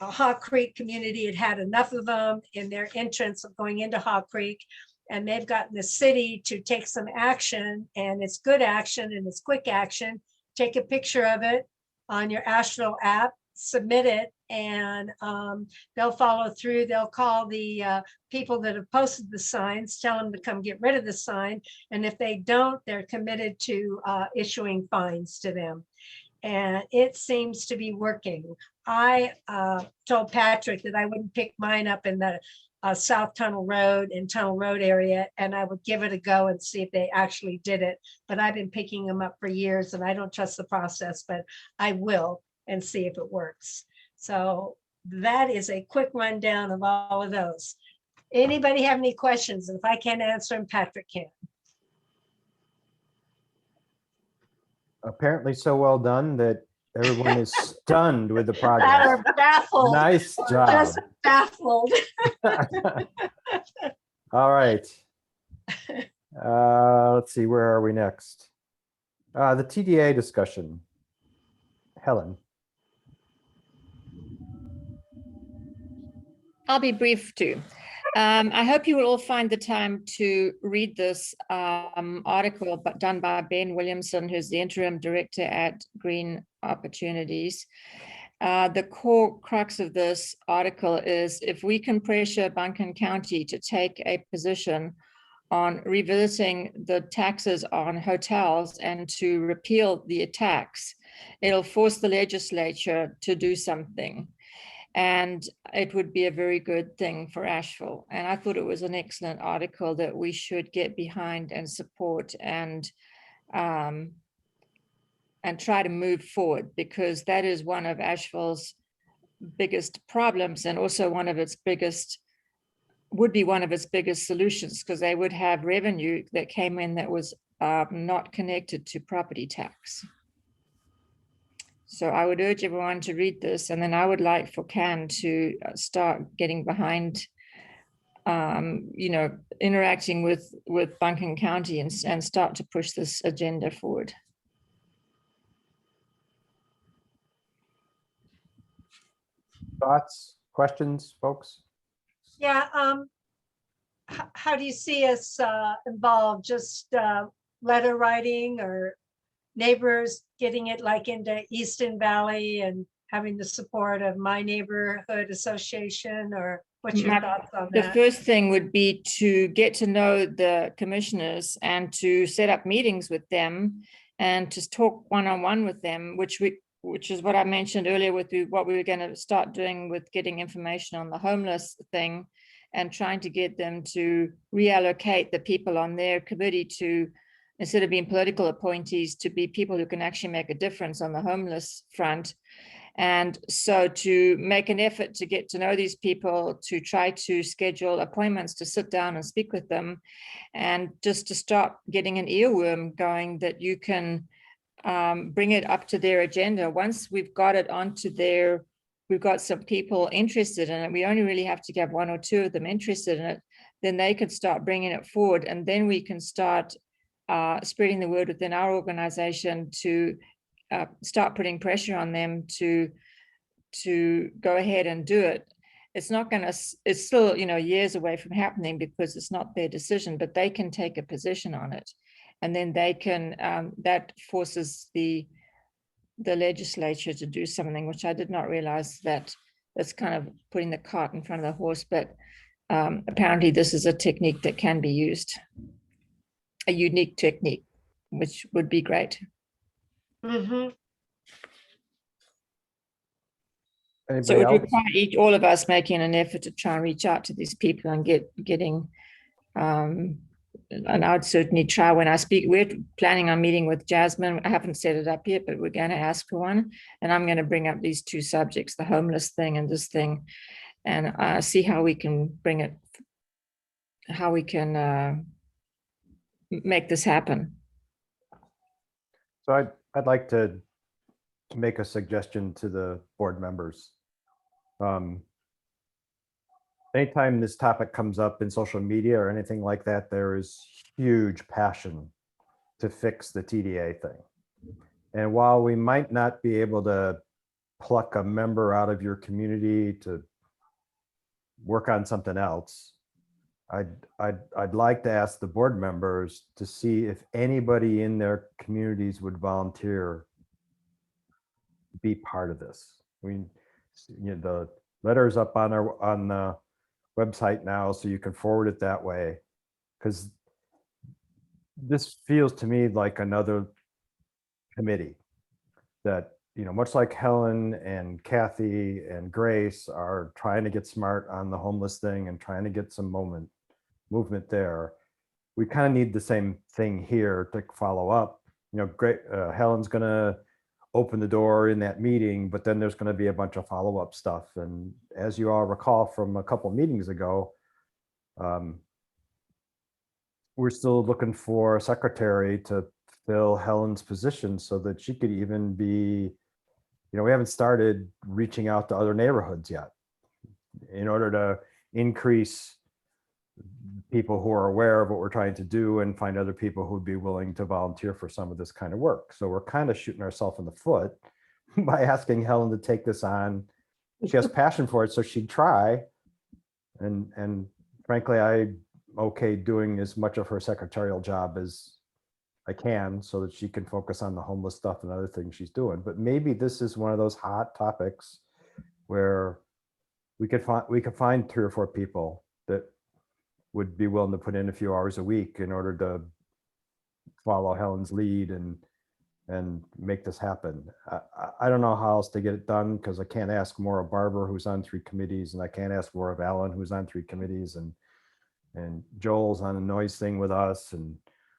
Hawk Creek community had enough of them in their entrance of going into Hawk Creek. And they've gotten the city to take some action, and it's good action and it's quick action. Take a picture of it on your Asheville app, submit it, and they'll follow through. They'll call the people that have posted the signs, tell them to come get rid of the sign. And if they don't, they're committed to issuing fines to them. And it seems to be working. I told Patrick that I wouldn't pick mine up in the South Tunnel Road and Tunnel Road area, and I would give it a go and see if they actually did it. But I've been picking them up for years, and I don't trust the process, but I will and see if it works. So that is a quick rundown of all of those. Anybody have any questions? And if I can't answer them, Patrick can. Apparently so well done that everyone is stunned with the That progress. are baffled. Nice job. Just baffled. All right. Let's see, where are we next? The TDA discussion. Helen. I'll be brief too. I hope you will all find the time to read this article done by Ben Williamson, who's the interim director at Green Opportunities. The core crux of this article is if we can pressure Buncombe County to take a position on revisiting the taxes on hotels and to repeal the tax, it'll force the legislature to do something. And it would be a very good thing for Asheville. And I thought it was an excellent article that we should get behind and support and try to move forward, because that is one of Asheville's biggest problems, and also would be one of its biggest solutions, because they would have revenue that came in that was not connected to property tax. So I would urge everyone to read this, and then I would like for CAN to start getting behind, interacting with Buncombe County and start to push this agenda forward. Thoughts, questions, folks? Yeah. How do you see us involved? Just letter writing, or neighbors getting it like into Easton Valley and having the support of my neighborhood association, or what's your thoughts on The that? first thing would be to get to know the commissioners and to set up meetings with them and to talk one-on-one with them, which is what I mentioned earlier with what we were going to start doing with getting information on the homeless thing, and trying to get them to reallocate the people on their committee to, instead of being political appointees, to be people who can actually make a difference on the homeless front. And so to make an effort to get to know these people, to try to schedule appointments to sit down and speak with them, and just to start getting an earworm going that you can bring it up to their agenda. Once we've got it onto we've got some people interested in it, we only really have to get one or two of them interested in it, then they can start bringing it forward, and then we can start spreading the word within our organization to start putting pressure on them to go ahead and do it. It's not going to, it's still, years away from happening because it's not their decision, but they can take a position on it. And then they can, that forces the legislature to do something, which I did not realize that that's kind of putting the cart in front of the horse, but apparently this is a technique that can be used, a unique technique, which would be great. Mm-hmm. So it would Anybody else? require all of us making an effort to try and reach out to these people and getting, and I'd certainly try when I speak. We're planning on meeting with Jasmine. I haven't set it up yet, but we're going to ask for one. And I'm going to bring up these two subjects, the homeless thing and this thing, and see how we can bring it, how we can make this happen. So I'd like to make a suggestion to the board members. anytime this topic comes up in social media or anything like that, there is huge passion to fix the TDA thing. And while we might not be able to pluck a member out of your community to work on something else, I'd like to ask the board members to see if anybody in their communities would volunteer to be part of this. I mean, you know, the letter's up on the website now, so you can forward it that way. Because this feels to me like another committee that, you know, much like Helen and Kathy and Grace are trying to get smart on the homeless thing and trying to get some movement there. We kind of need the same thing here to follow up. You know, great. Helen's gonna open the door in that meeting, but then there's going to be a bunch of follow-up stuff. And as you all recall from a couple meetings ago, we're still looking for a secretary to fill Helen's position so that she could even be, you know, we haven't started reaching out to other neighborhoods yet in order to increase people who are aware of what we're trying to do and find other people who'd be willing to volunteer for some of this kind of work. So we're kind of shooting ourselves in the foot by asking Helen to take this on. She has passion for it, so she'd try. And frankly, I'm okay doing as much of her secretarial job as I can so that she can focus on the homeless stuff and other things she's doing. But maybe this is one of those hot topics where we could find 3 or 4 people that would be willing to put in a few hours a week in order to follow Helen's lead and make this happen. I don't know how else to get it done because I can't ask Maura Barber, who's on 3 committees, and I can't ask Laura Vallon, who's on 3 committees, and Joel's on a noise thing with us, and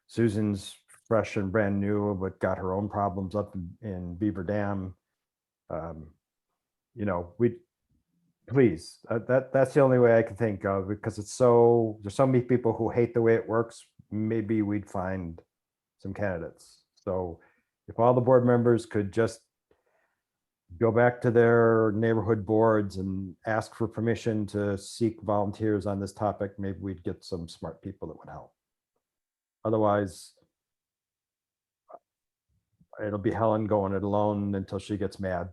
Susan's fresh and brand new, but got her own problems up in Beaver Dam. You know, please, that's the only way I can think of, because there's so many people who hate the way it works. Maybe we'd find some candidates. So if all the board members could just go back to their neighborhood boards and ask for permission to seek volunteers on this topic, maybe we'd get some smart people that would help. Otherwise, it'll be Helen going it alone until she gets mad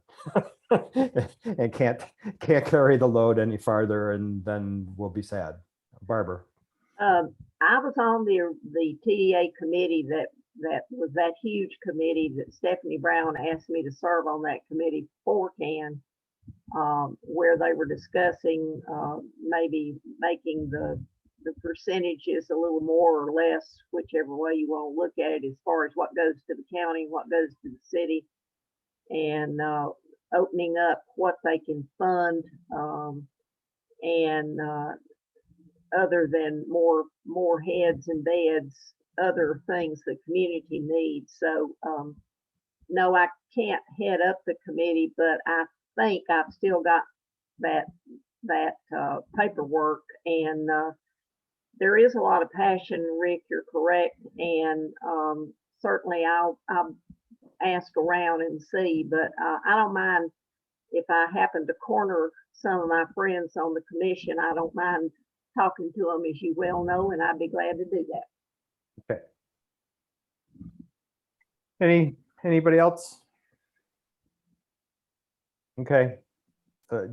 and can't carry the load any farther, and then we'll be sad. Barbara. I was on the TDA committee that was that huge committee that Stephanie Brown asked me to serve on that committee for CAN, where they were discussing maybe making the percentages a little more or less, whichever way you want to look at it, as far as what goes to the county, what goes to the city, and opening up what they can fund, and other than more heads and beds, other things the community needs. So no, I can't head up the committee, but I think I've still got that paperwork, and there is a lot of passion. Rick, you're correct, and certainly I'll ask around and see, but I don't mind if I happen to corner some of my friends on the commission. I don't mind talking to them, as you well know, and I'd be glad to do that. Okay. Anybody else? Okay.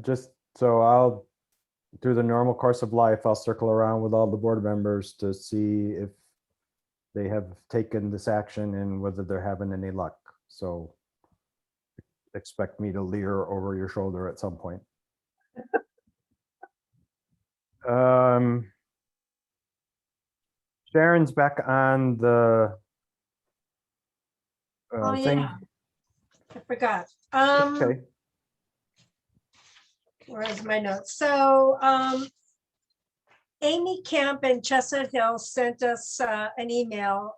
Just so I'll, through the normal course of life, I'll circle around with all the board members to see if they have taken this action and whether they're having any luck. So expect me to leer over your shoulder at some point. Sharon's back on the thing. Yeah, I forgot. Okay. Where's my notes? So Amy Camp in Chestnut Hill sent us an email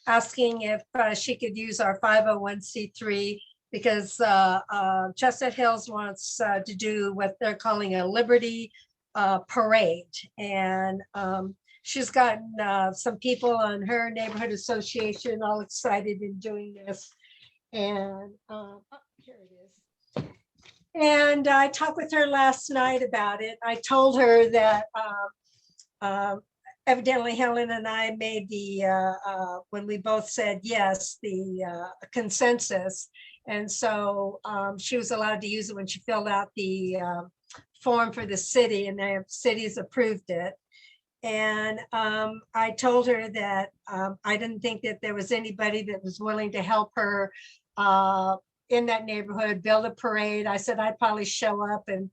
asking if she could use our 501c3 because Chestnut Hills wants to do what they're calling a Liberty parade. And she's gotten some people on her neighborhood association all excited in doing this. And here it is. And I talked with her last night about it. I told her that evidently Helen and I made when we both said yes, the consensus. And so she was allowed to use it when she filled out the form for the city, and the city's approved it. And I told her that I didn't think that there was anybody that was willing to help her in that neighborhood build a parade. I said I'd probably show up and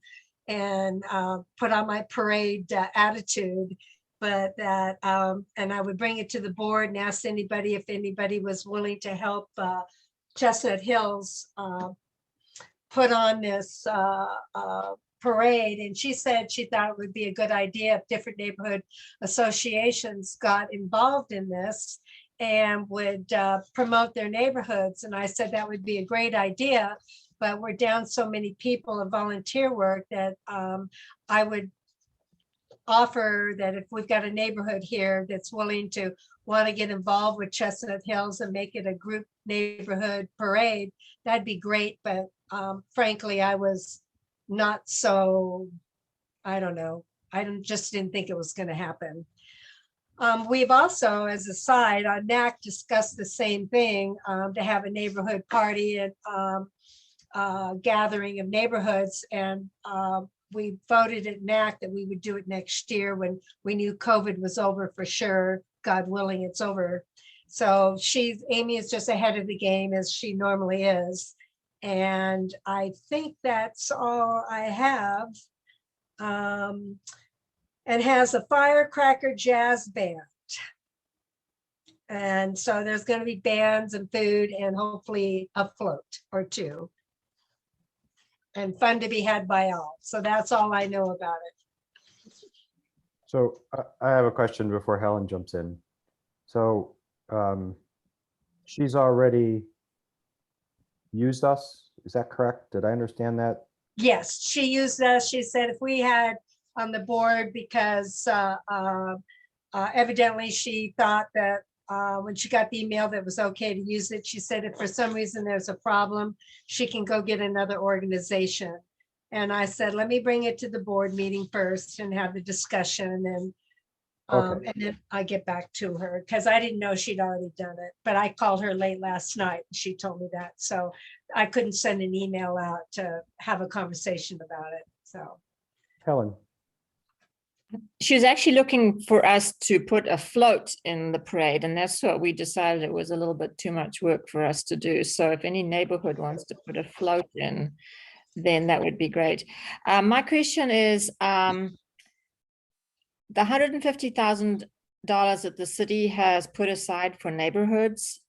put on my parade attitude, but that and I would bring it to the board and ask anybody if anybody was willing to help Chestnut Hills put on this parade. And she said she thought it would be a good idea if different neighborhood associations got involved in this and would promote their neighborhoods. And I said that would be a great idea, but we're down so many people in volunteer work that I would offer that if we've got a neighborhood here that's willing to want to get involved with Chestnut Hills and make it a group neighborhood parade, that'd be great. But frankly, I was not so, I don't know. Just didn't think it was going to happen. We've also, as a side, on NAC discussed the same thing, to have a neighborhood party and gathering of neighborhoods. And we voted at NAC that we would do it next year when we knew COVID was over for sure. God willing, it's over. So Amy is just ahead of the game as she normally is. And I think that's all I have. And has a firecracker jazz band. And so there's going to be bands and food and hopefully a float or two. And fun to be had by all. So that's all I know about it. So I have a question before Helen jumps in. So she's already used us, is that correct? Did I understand that? Yes, she used us. She said if we had on the board, because evidently she thought that when she got the email that it was okay to use it, she said if for some reason there's a problem, she can go get another organization. And I said, let me bring it to the board meeting first and have the discussion, and then I get back to her, because I didn't know she'd already done it. But I called her late last night and she told me that. So I couldn't send an email out to have a conversation about it. So Helen. She was actually looking for us to put a float in the parade, and that's what we decided it was a little bit too much work for us to do. So if any neighborhood wants to put a float in, then that would be great. My question is, the $150,000 that the city has put aside for neighborhoods,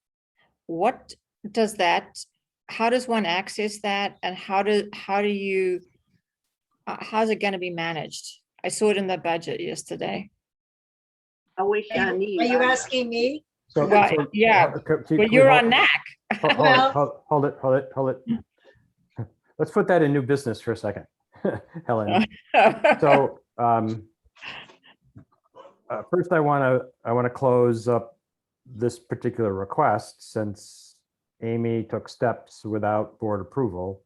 what does that, how does one access that, and how's it going to be managed? I saw it in the budget yesterday. I wish I knew. are you asking me? So, Well, so, yeah, can well, we you're hold- on NAC. Hold it. Let's put that in new business for a second, Helen. So first I want to close up this particular request, since Amy took steps without board approval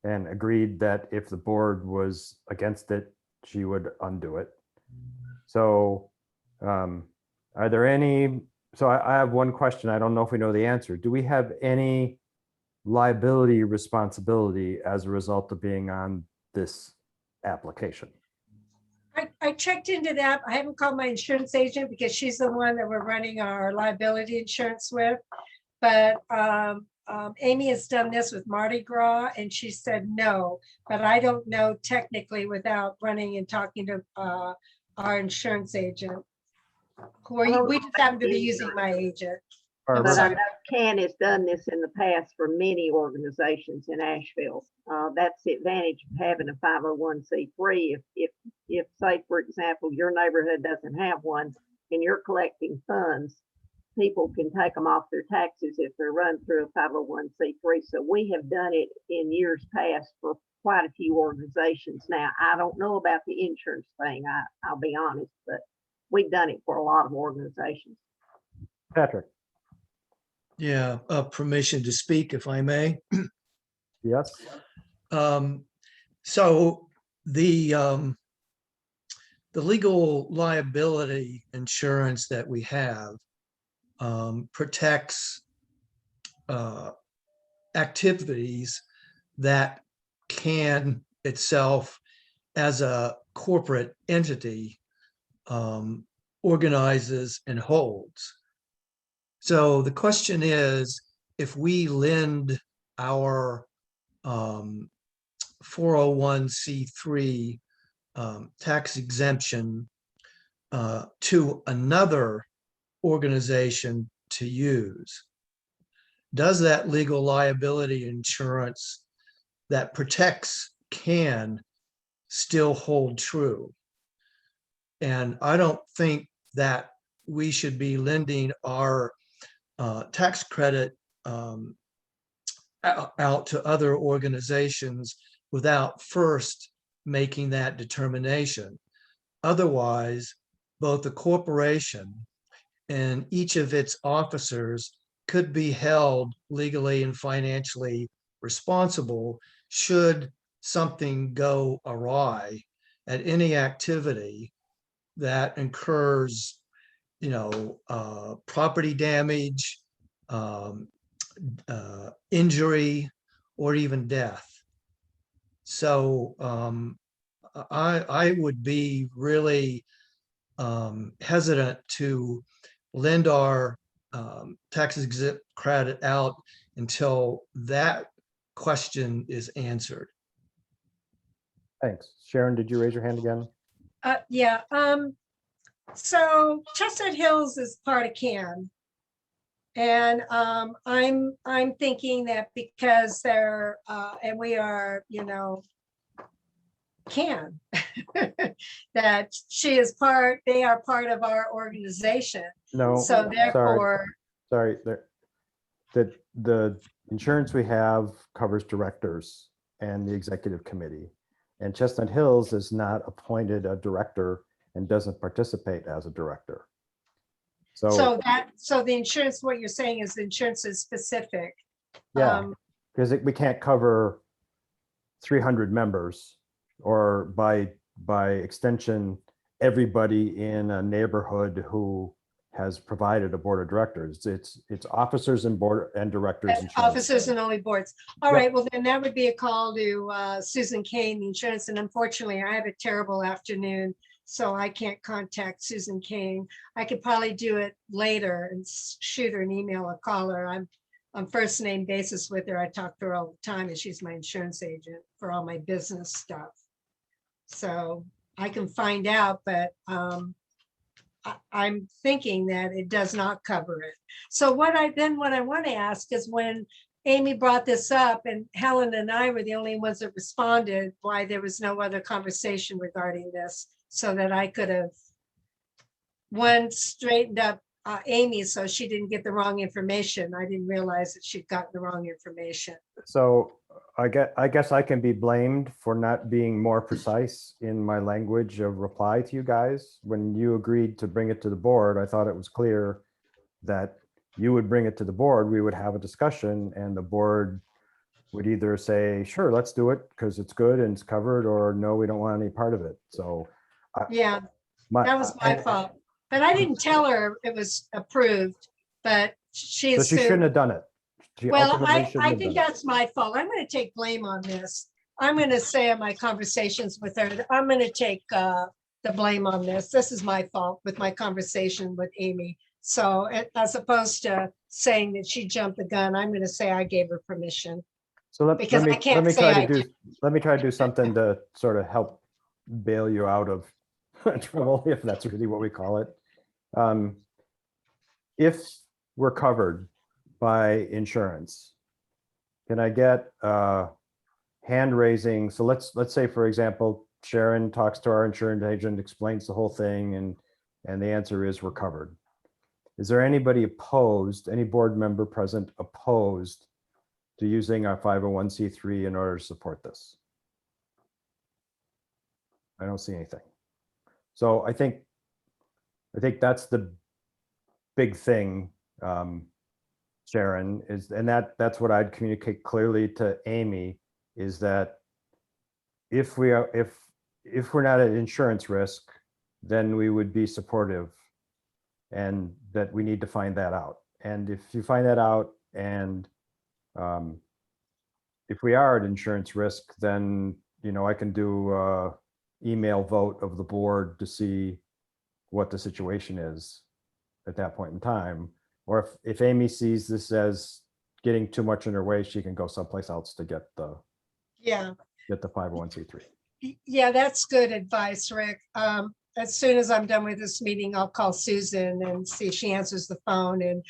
and agreed that if the board was against it, she would undo it. So are there any, so I have one question. I don't know if we know the answer. Do we have any liability responsibility as a result of being on this application? I checked into that. I haven't called my insurance agent because she's the one that we're running our liability insurance with. But Amy has done this with Mardi Gras and she said no, but I don't know technically without running and talking to our insurance agent. We just happen to be using my agent. Or But I know CAN has done this in the past for many organizations in Asheville. That's the advantage of having a 501c3. If say, for example, your neighborhood doesn't have one and you're collecting funds, people can take them off their taxes if they're run through a 501c3. So we have done it in years past for quite a few organizations. Now, I don't know about the insurance thing, I'll be honest, but we've done it for a lot of organizations. Patrick. Yeah, permission to speak, if I may. Yes. So the legal liability insurance that we have protects activities that can itself, as a corporate entity, organizes and holds. So the question is, if we lend our 401c3 tax exemption to another organization to use, does that legal liability insurance that protects CAN still hold true? And I don't think that we should be lending our tax credit out to other organizations without first making that determination. Otherwise, both the corporation and each of its officers could be held legally and financially responsible should something go awry at any activity that incurs, property damage, injury, or even death. So I would be really hesitant to lend our tax exempt credit out until that question is answered. Thanks. Sharon, did you raise your hand again? Yeah, so Chestnut Hills is part of CAN. And I'm thinking that because they're, and we are, CAN, that they are part of our organization. No. So therefore, Sorry, the insurance we have covers directors and the executive committee. And Chestnut Hills is not appointed a director and doesn't participate as a director. so the insurance, what you're saying is the insurance is specific. Yeah, because we can't cover 300 members, or by extension, everybody in a neighborhood who has provided a board of directors. It's officers and board and directors. And insurance. officers and only boards. All Yep. right, well, then that would be a call to Susan Kane, the insurance. And unfortunately, I have a terrible afternoon, so I can't contact Susan Kane. I could probably do it later and shoot her an email or call her. I'm on first name basis with her. I talk to her all the time, and she's my insurance agent for all my business stuff. So I can find out, but I'm thinking that it does not cover it. So what I want to ask is, when Amy brought this up and Helen and I were the only ones that responded, why there was no other conversation regarding this, so that I could have straightened up Amy so she didn't get the wrong information. I didn't realize that she'd gotten the wrong information. So I guess I can be blamed for not being more precise in my language of reply to you guys. When you agreed to bring it to the board, I thought it was clear that you would bring it to the board, we would have a discussion, and the board would either say, sure, let's do it because it's good and it's covered, or no, we don't want any part of it. So Yeah, that was my fault. But I didn't tell her it was approved, but she So she shouldn't have done it. She Well, ultimately I shouldn't have think done it. that's my fault. I'm going to take blame on this. I'm going to say in my conversations with her, I'm going to take the blame on this. This is my fault with my conversation with Amy. So as opposed to saying that she jumped the gun, I'm going to say I gave her permission. So because I can't me say try I to do, let me try to do something to sort of help bail you out of trouble, if that's really what we call it. If we're covered by insurance, can I get hand raising? So let's say, for example, Sharon talks to our insurance agent, explains the whole thing, and the answer is we're covered. Is there anybody opposed, any board member present opposed to using our 501c3 in order to support this? I don't see anything. So I think that's the big thing, Sharon, is, and that's what I'd communicate clearly to Amy, is that if we are, if we're not at insurance risk, then we would be supportive. And that we need to find that out. And if you find that out and if we are at insurance risk, then, you know, I can do a email vote of the board to see what the situation is at that point in time. Or if Amy sees this as getting too much in her way, she can go someplace else to get the Yeah. 501c3. Yeah, that's good advice, Rick. As soon as I'm done with this meeting, I'll call Susan and see if she answers the phone, and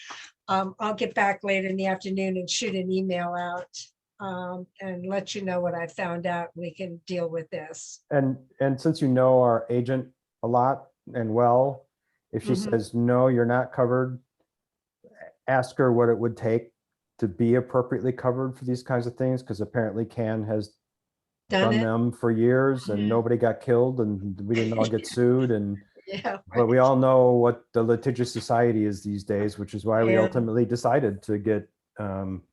I'll get back later in the afternoon and shoot an email out and let you know what I found out. We can deal with this. And since you know our agent a lot and well, if she Mhm. says, no, you're not covered, ask her what it would take to be appropriately covered for these kinds of things, because apparently CAN has Done done it? them for years and Mhm. nobody got killed and we didn't all get sued. And Yeah. but we all know what the litigious society is these days, which is why we Yeah. ultimately decided to get Mhm.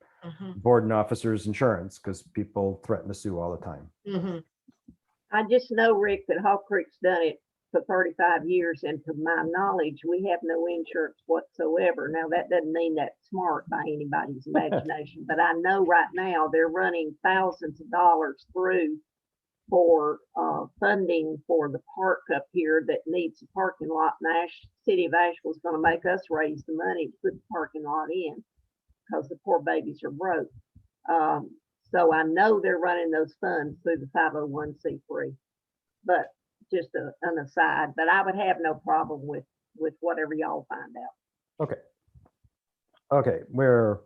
board and officers insurance, because people threaten to sue all the time. Mhm. I just know, Rick, that Hawk Creek's done it for 35 years, and to my knowledge, we have no insurance whatsoever. Now, that doesn't mean that's smart by anybody's imagination, but I know right now they're running thousands of dollars through for funding for the park up here that needs a parking lot. And City of Asheville's gonna make us raise the money to put the parking lot in because the poor babies are broke. So I know they're running those funds through the 501c3, but just an aside, but I would have no problem with whatever y'all find out. Okay, we're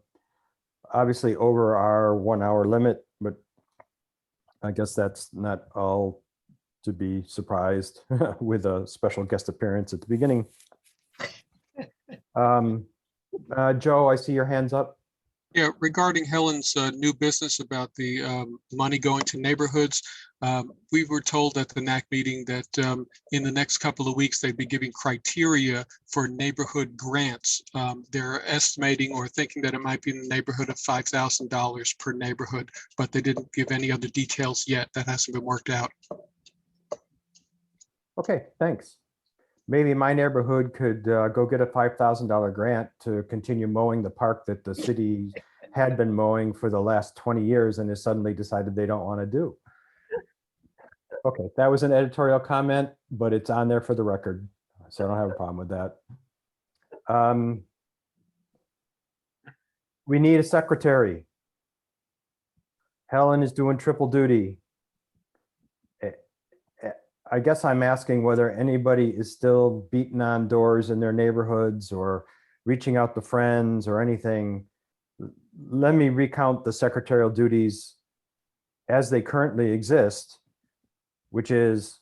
obviously over our 1 hour limit, but I guess that's not all to be surprised with a special guest appearance at the beginning. Joe, I see your hands up. Yeah, regarding Helen's new business about the money going to neighborhoods, we were told at the NAC meeting that in the next couple of weeks, they'd be giving criteria for neighborhood grants. They're estimating or thinking that it might be in the neighborhood of $5,000 per neighborhood, but they didn't give any other details yet. That hasn't been worked out. Okay, thanks. Maybe my neighborhood could go get a $5,000 grant to continue mowing the park that the city had been mowing for the last 20 years and has suddenly decided they don't want to do. Okay, that was an editorial comment, but it's on there for the record, so I don't have a problem with that. We need a secretary. Helen is doing triple duty. I guess I'm asking whether anybody is still beating on doors in their neighborhoods or reaching out to friends or anything. Let me recount the secretarial duties as they currently exist, which is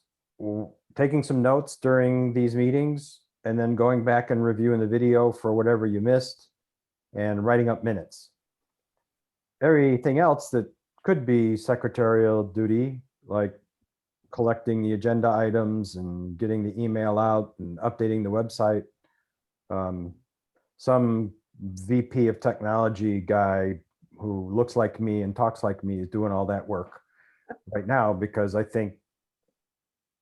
taking some notes during these meetings and then going back and reviewing the video for whatever you missed and writing up minutes. Everything else that could be secretarial duty, like collecting the agenda items and getting the email out and updating the website. Some VP of technology guy who looks like me and talks like me is doing all that work right now, because I think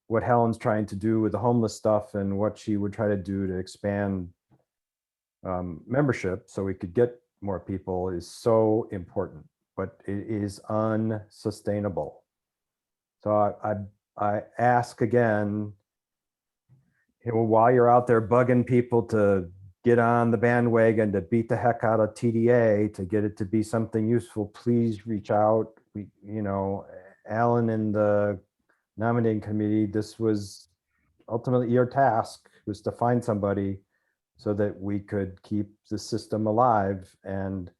what Helen's trying to do with the homeless stuff and what she would try to do to expand membership so we could get more people is so important, but it is unsustainable. So I ask again, you know, while you're out there bugging people to get on the bandwagon, to beat the heck out of TDA, to get it to be something useful, please reach out. We, you know, Alan and the nominating committee, this was ultimately your task, was to find somebody so that we could keep the system alive. And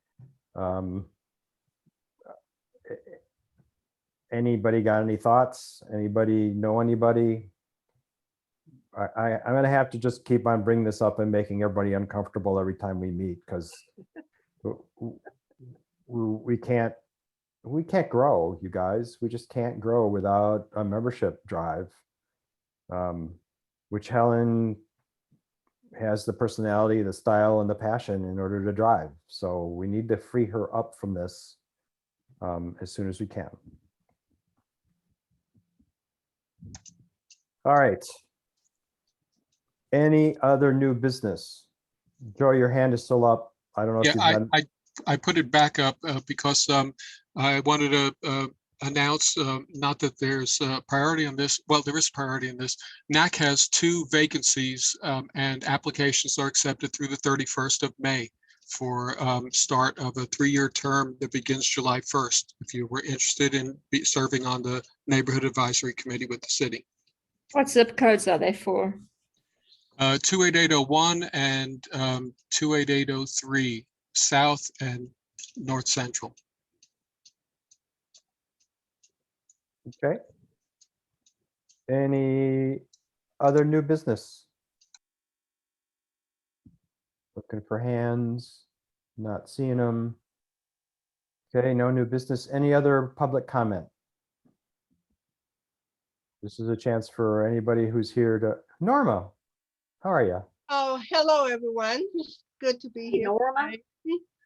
anybody got any thoughts? Anybody know anybody? I'm gonna have to just keep on bringing this up and making everybody uncomfortable every time we meet, because we can't grow, you guys. We just can't grow without a membership drive, which Helen has the personality, the style, and the passion in order to drive. So we need to free her up from this as soon as we can. All right. Any other new business? Joe, your hand is still up. I don't know if Yeah, you've done. I put it back up because I wanted to announce, not that there's priority on this. Well, there is priority in this. NAC has 2 vacancies and applications are accepted through the 31st of May for start of a 3-year term that begins July 1st. If you were interested in serving on the Neighborhood Advisory Committee with the city. What zip codes are they for? 28801 and 28803, South and North Central. Okay. Any other new business? Looking for hands, not seeing them. Okay, no new business. Any other public comment? This is a chance for anybody who's here to, Norma, how are you? Oh, hello, everyone. Good to be Hey, here. Norma.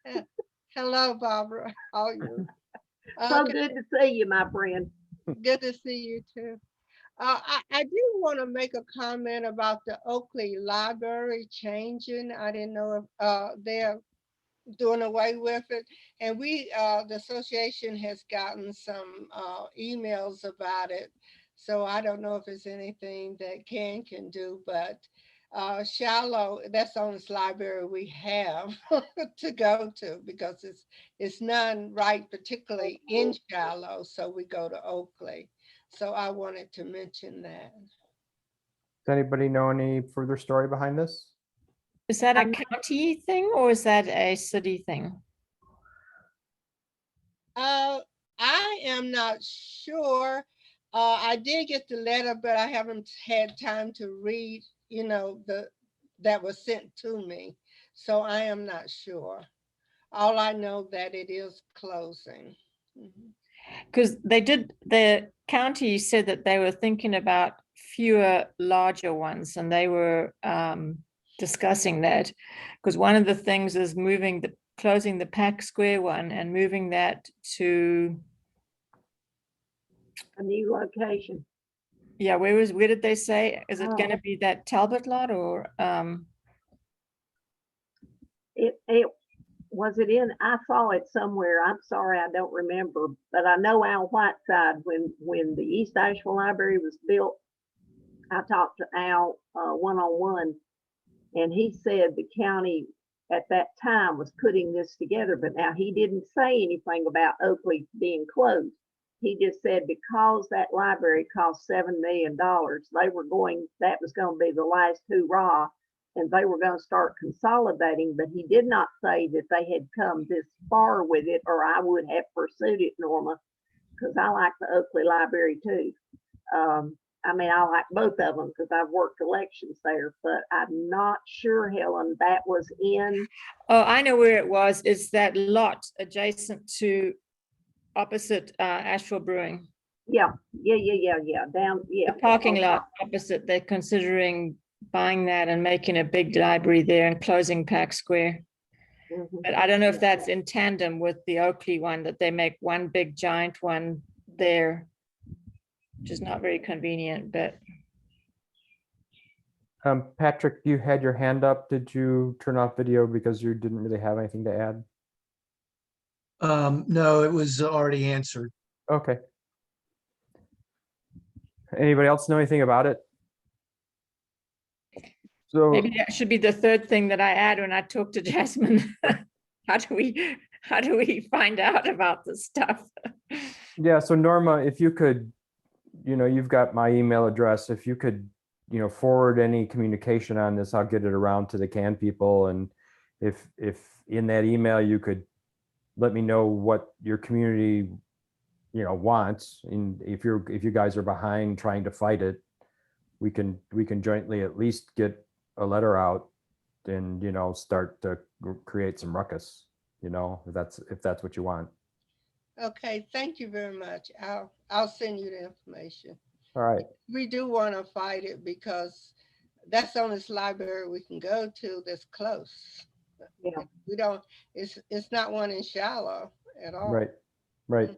tonight. Hello, Barbara. How are you? So Okay, good to see you, my friend. good to see you too. I do want to make a comment about the Oakley Library changing. I didn't know if they're doing away with it. And we, the association has gotten some emails about it. So I don't know if it's anything that Ken can do, but Shallow, that's the only library we have to go to because it's none right, particularly in Shallow. So we go to Oakley. So I wanted to mention that. Does anybody know any further story behind this? Is that a county thing or is that a city thing? I am not sure. I did get the letter, but I haven't had time to read, that was sent to me. So I am not sure. All I know that it is closing. Mhm. Because the county said that they were thinking about fewer larger ones and they were discussing that. Because one of the things is closing the Pack Square one and moving that to, A new location. yeah, where did they say? Is it Oh. gonna be that Talbot lot or It was it in, I saw it somewhere. I'm sorry, I don't remember, but I know Al Whiteside, when the East Asheville Library was built, I talked to Al one-on-one, and he said the county at that time was putting this together, but now he didn't say anything about Oakley being closed. He just said because that library cost $7 million, that was going to be the last hurrah, and they were going to start consolidating, but he did not say that they had come this far with it, or I would have pursued it, Norma, because I like the Oakley Library too. I like both of them because I've worked elections there, but I'm not sure, Helen, that was in. oh, I know where it was. It's that lot adjacent to opposite Asheville Brewing. Yeah. Down, yeah. The parking lot opposite. They're considering buying that and making a big library there and closing Pack Square. Mhm. But I don't know if that's in tandem with the Oakley one, that they make one big giant one there, which is not very convenient, but Patrick, you had your hand up. Did you turn off video because you didn't really have anything to add? No, it was already answered. Okay. Anybody else know anything about it? So maybe that should be the third thing that I add when I talk to Jasmine. How do we find out about this stuff? yeah, so Norma, if you could, you've got my email address. If you could, forward any communication on this, I'll get it around to the CAN people. And if in that email you could let me know what your community, wants, and if you guys are behind trying to fight it, we can jointly at least get a letter out and start to create some ruckus, if that's what you want. Okay, thank you very much. I'll send you the information. All right. We do want to fight it because that's the only library we can go to that's close. Yeah. We don't, it's not one in Shallow at all. Right.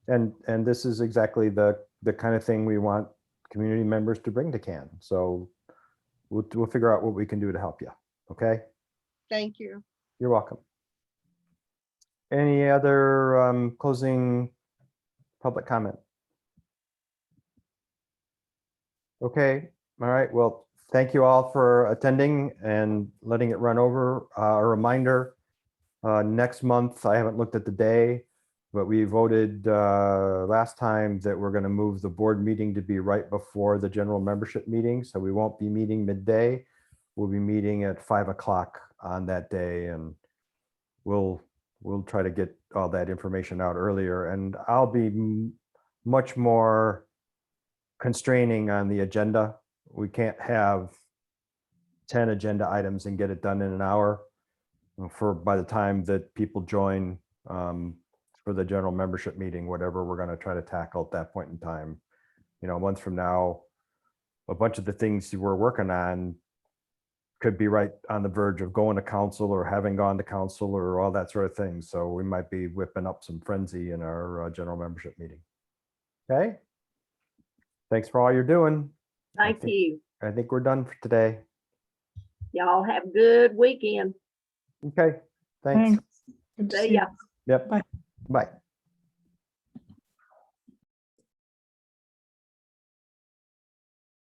And this is exactly the kind of thing we want community members to bring to CAN. So we'll figure out what we can do to help you. Okay, Thank you. you're welcome. Any other closing public comment? Okay, all right. Well, thank you all for attending and letting it run over. A reminder, next month, I haven't looked at the day, but we voted last time that we're going to move the board meeting to be right before the general membership meeting. So we won't be meeting midday. We'll be meeting at 5 o'clock on that day, and we'll try to get all that information out earlier. And I'll be much more constraining on the agenda. We can't have 10 agenda items and get it done in an hour by the time that people join for the general membership meeting, whatever we're going to try to tackle at that point in time. You know, a month from now, a bunch of the things you were working on could be right on the verge of going to council or having gone to council or all that sort of thing. So we might be whipping up some frenzy in our general membership meeting. Okay. Thanks for all you're doing. Thank you. I think we're done for today. Y'all have a good weekend. Okay. Thanks. Good to See see you. ya. Yep. Bye. Bye.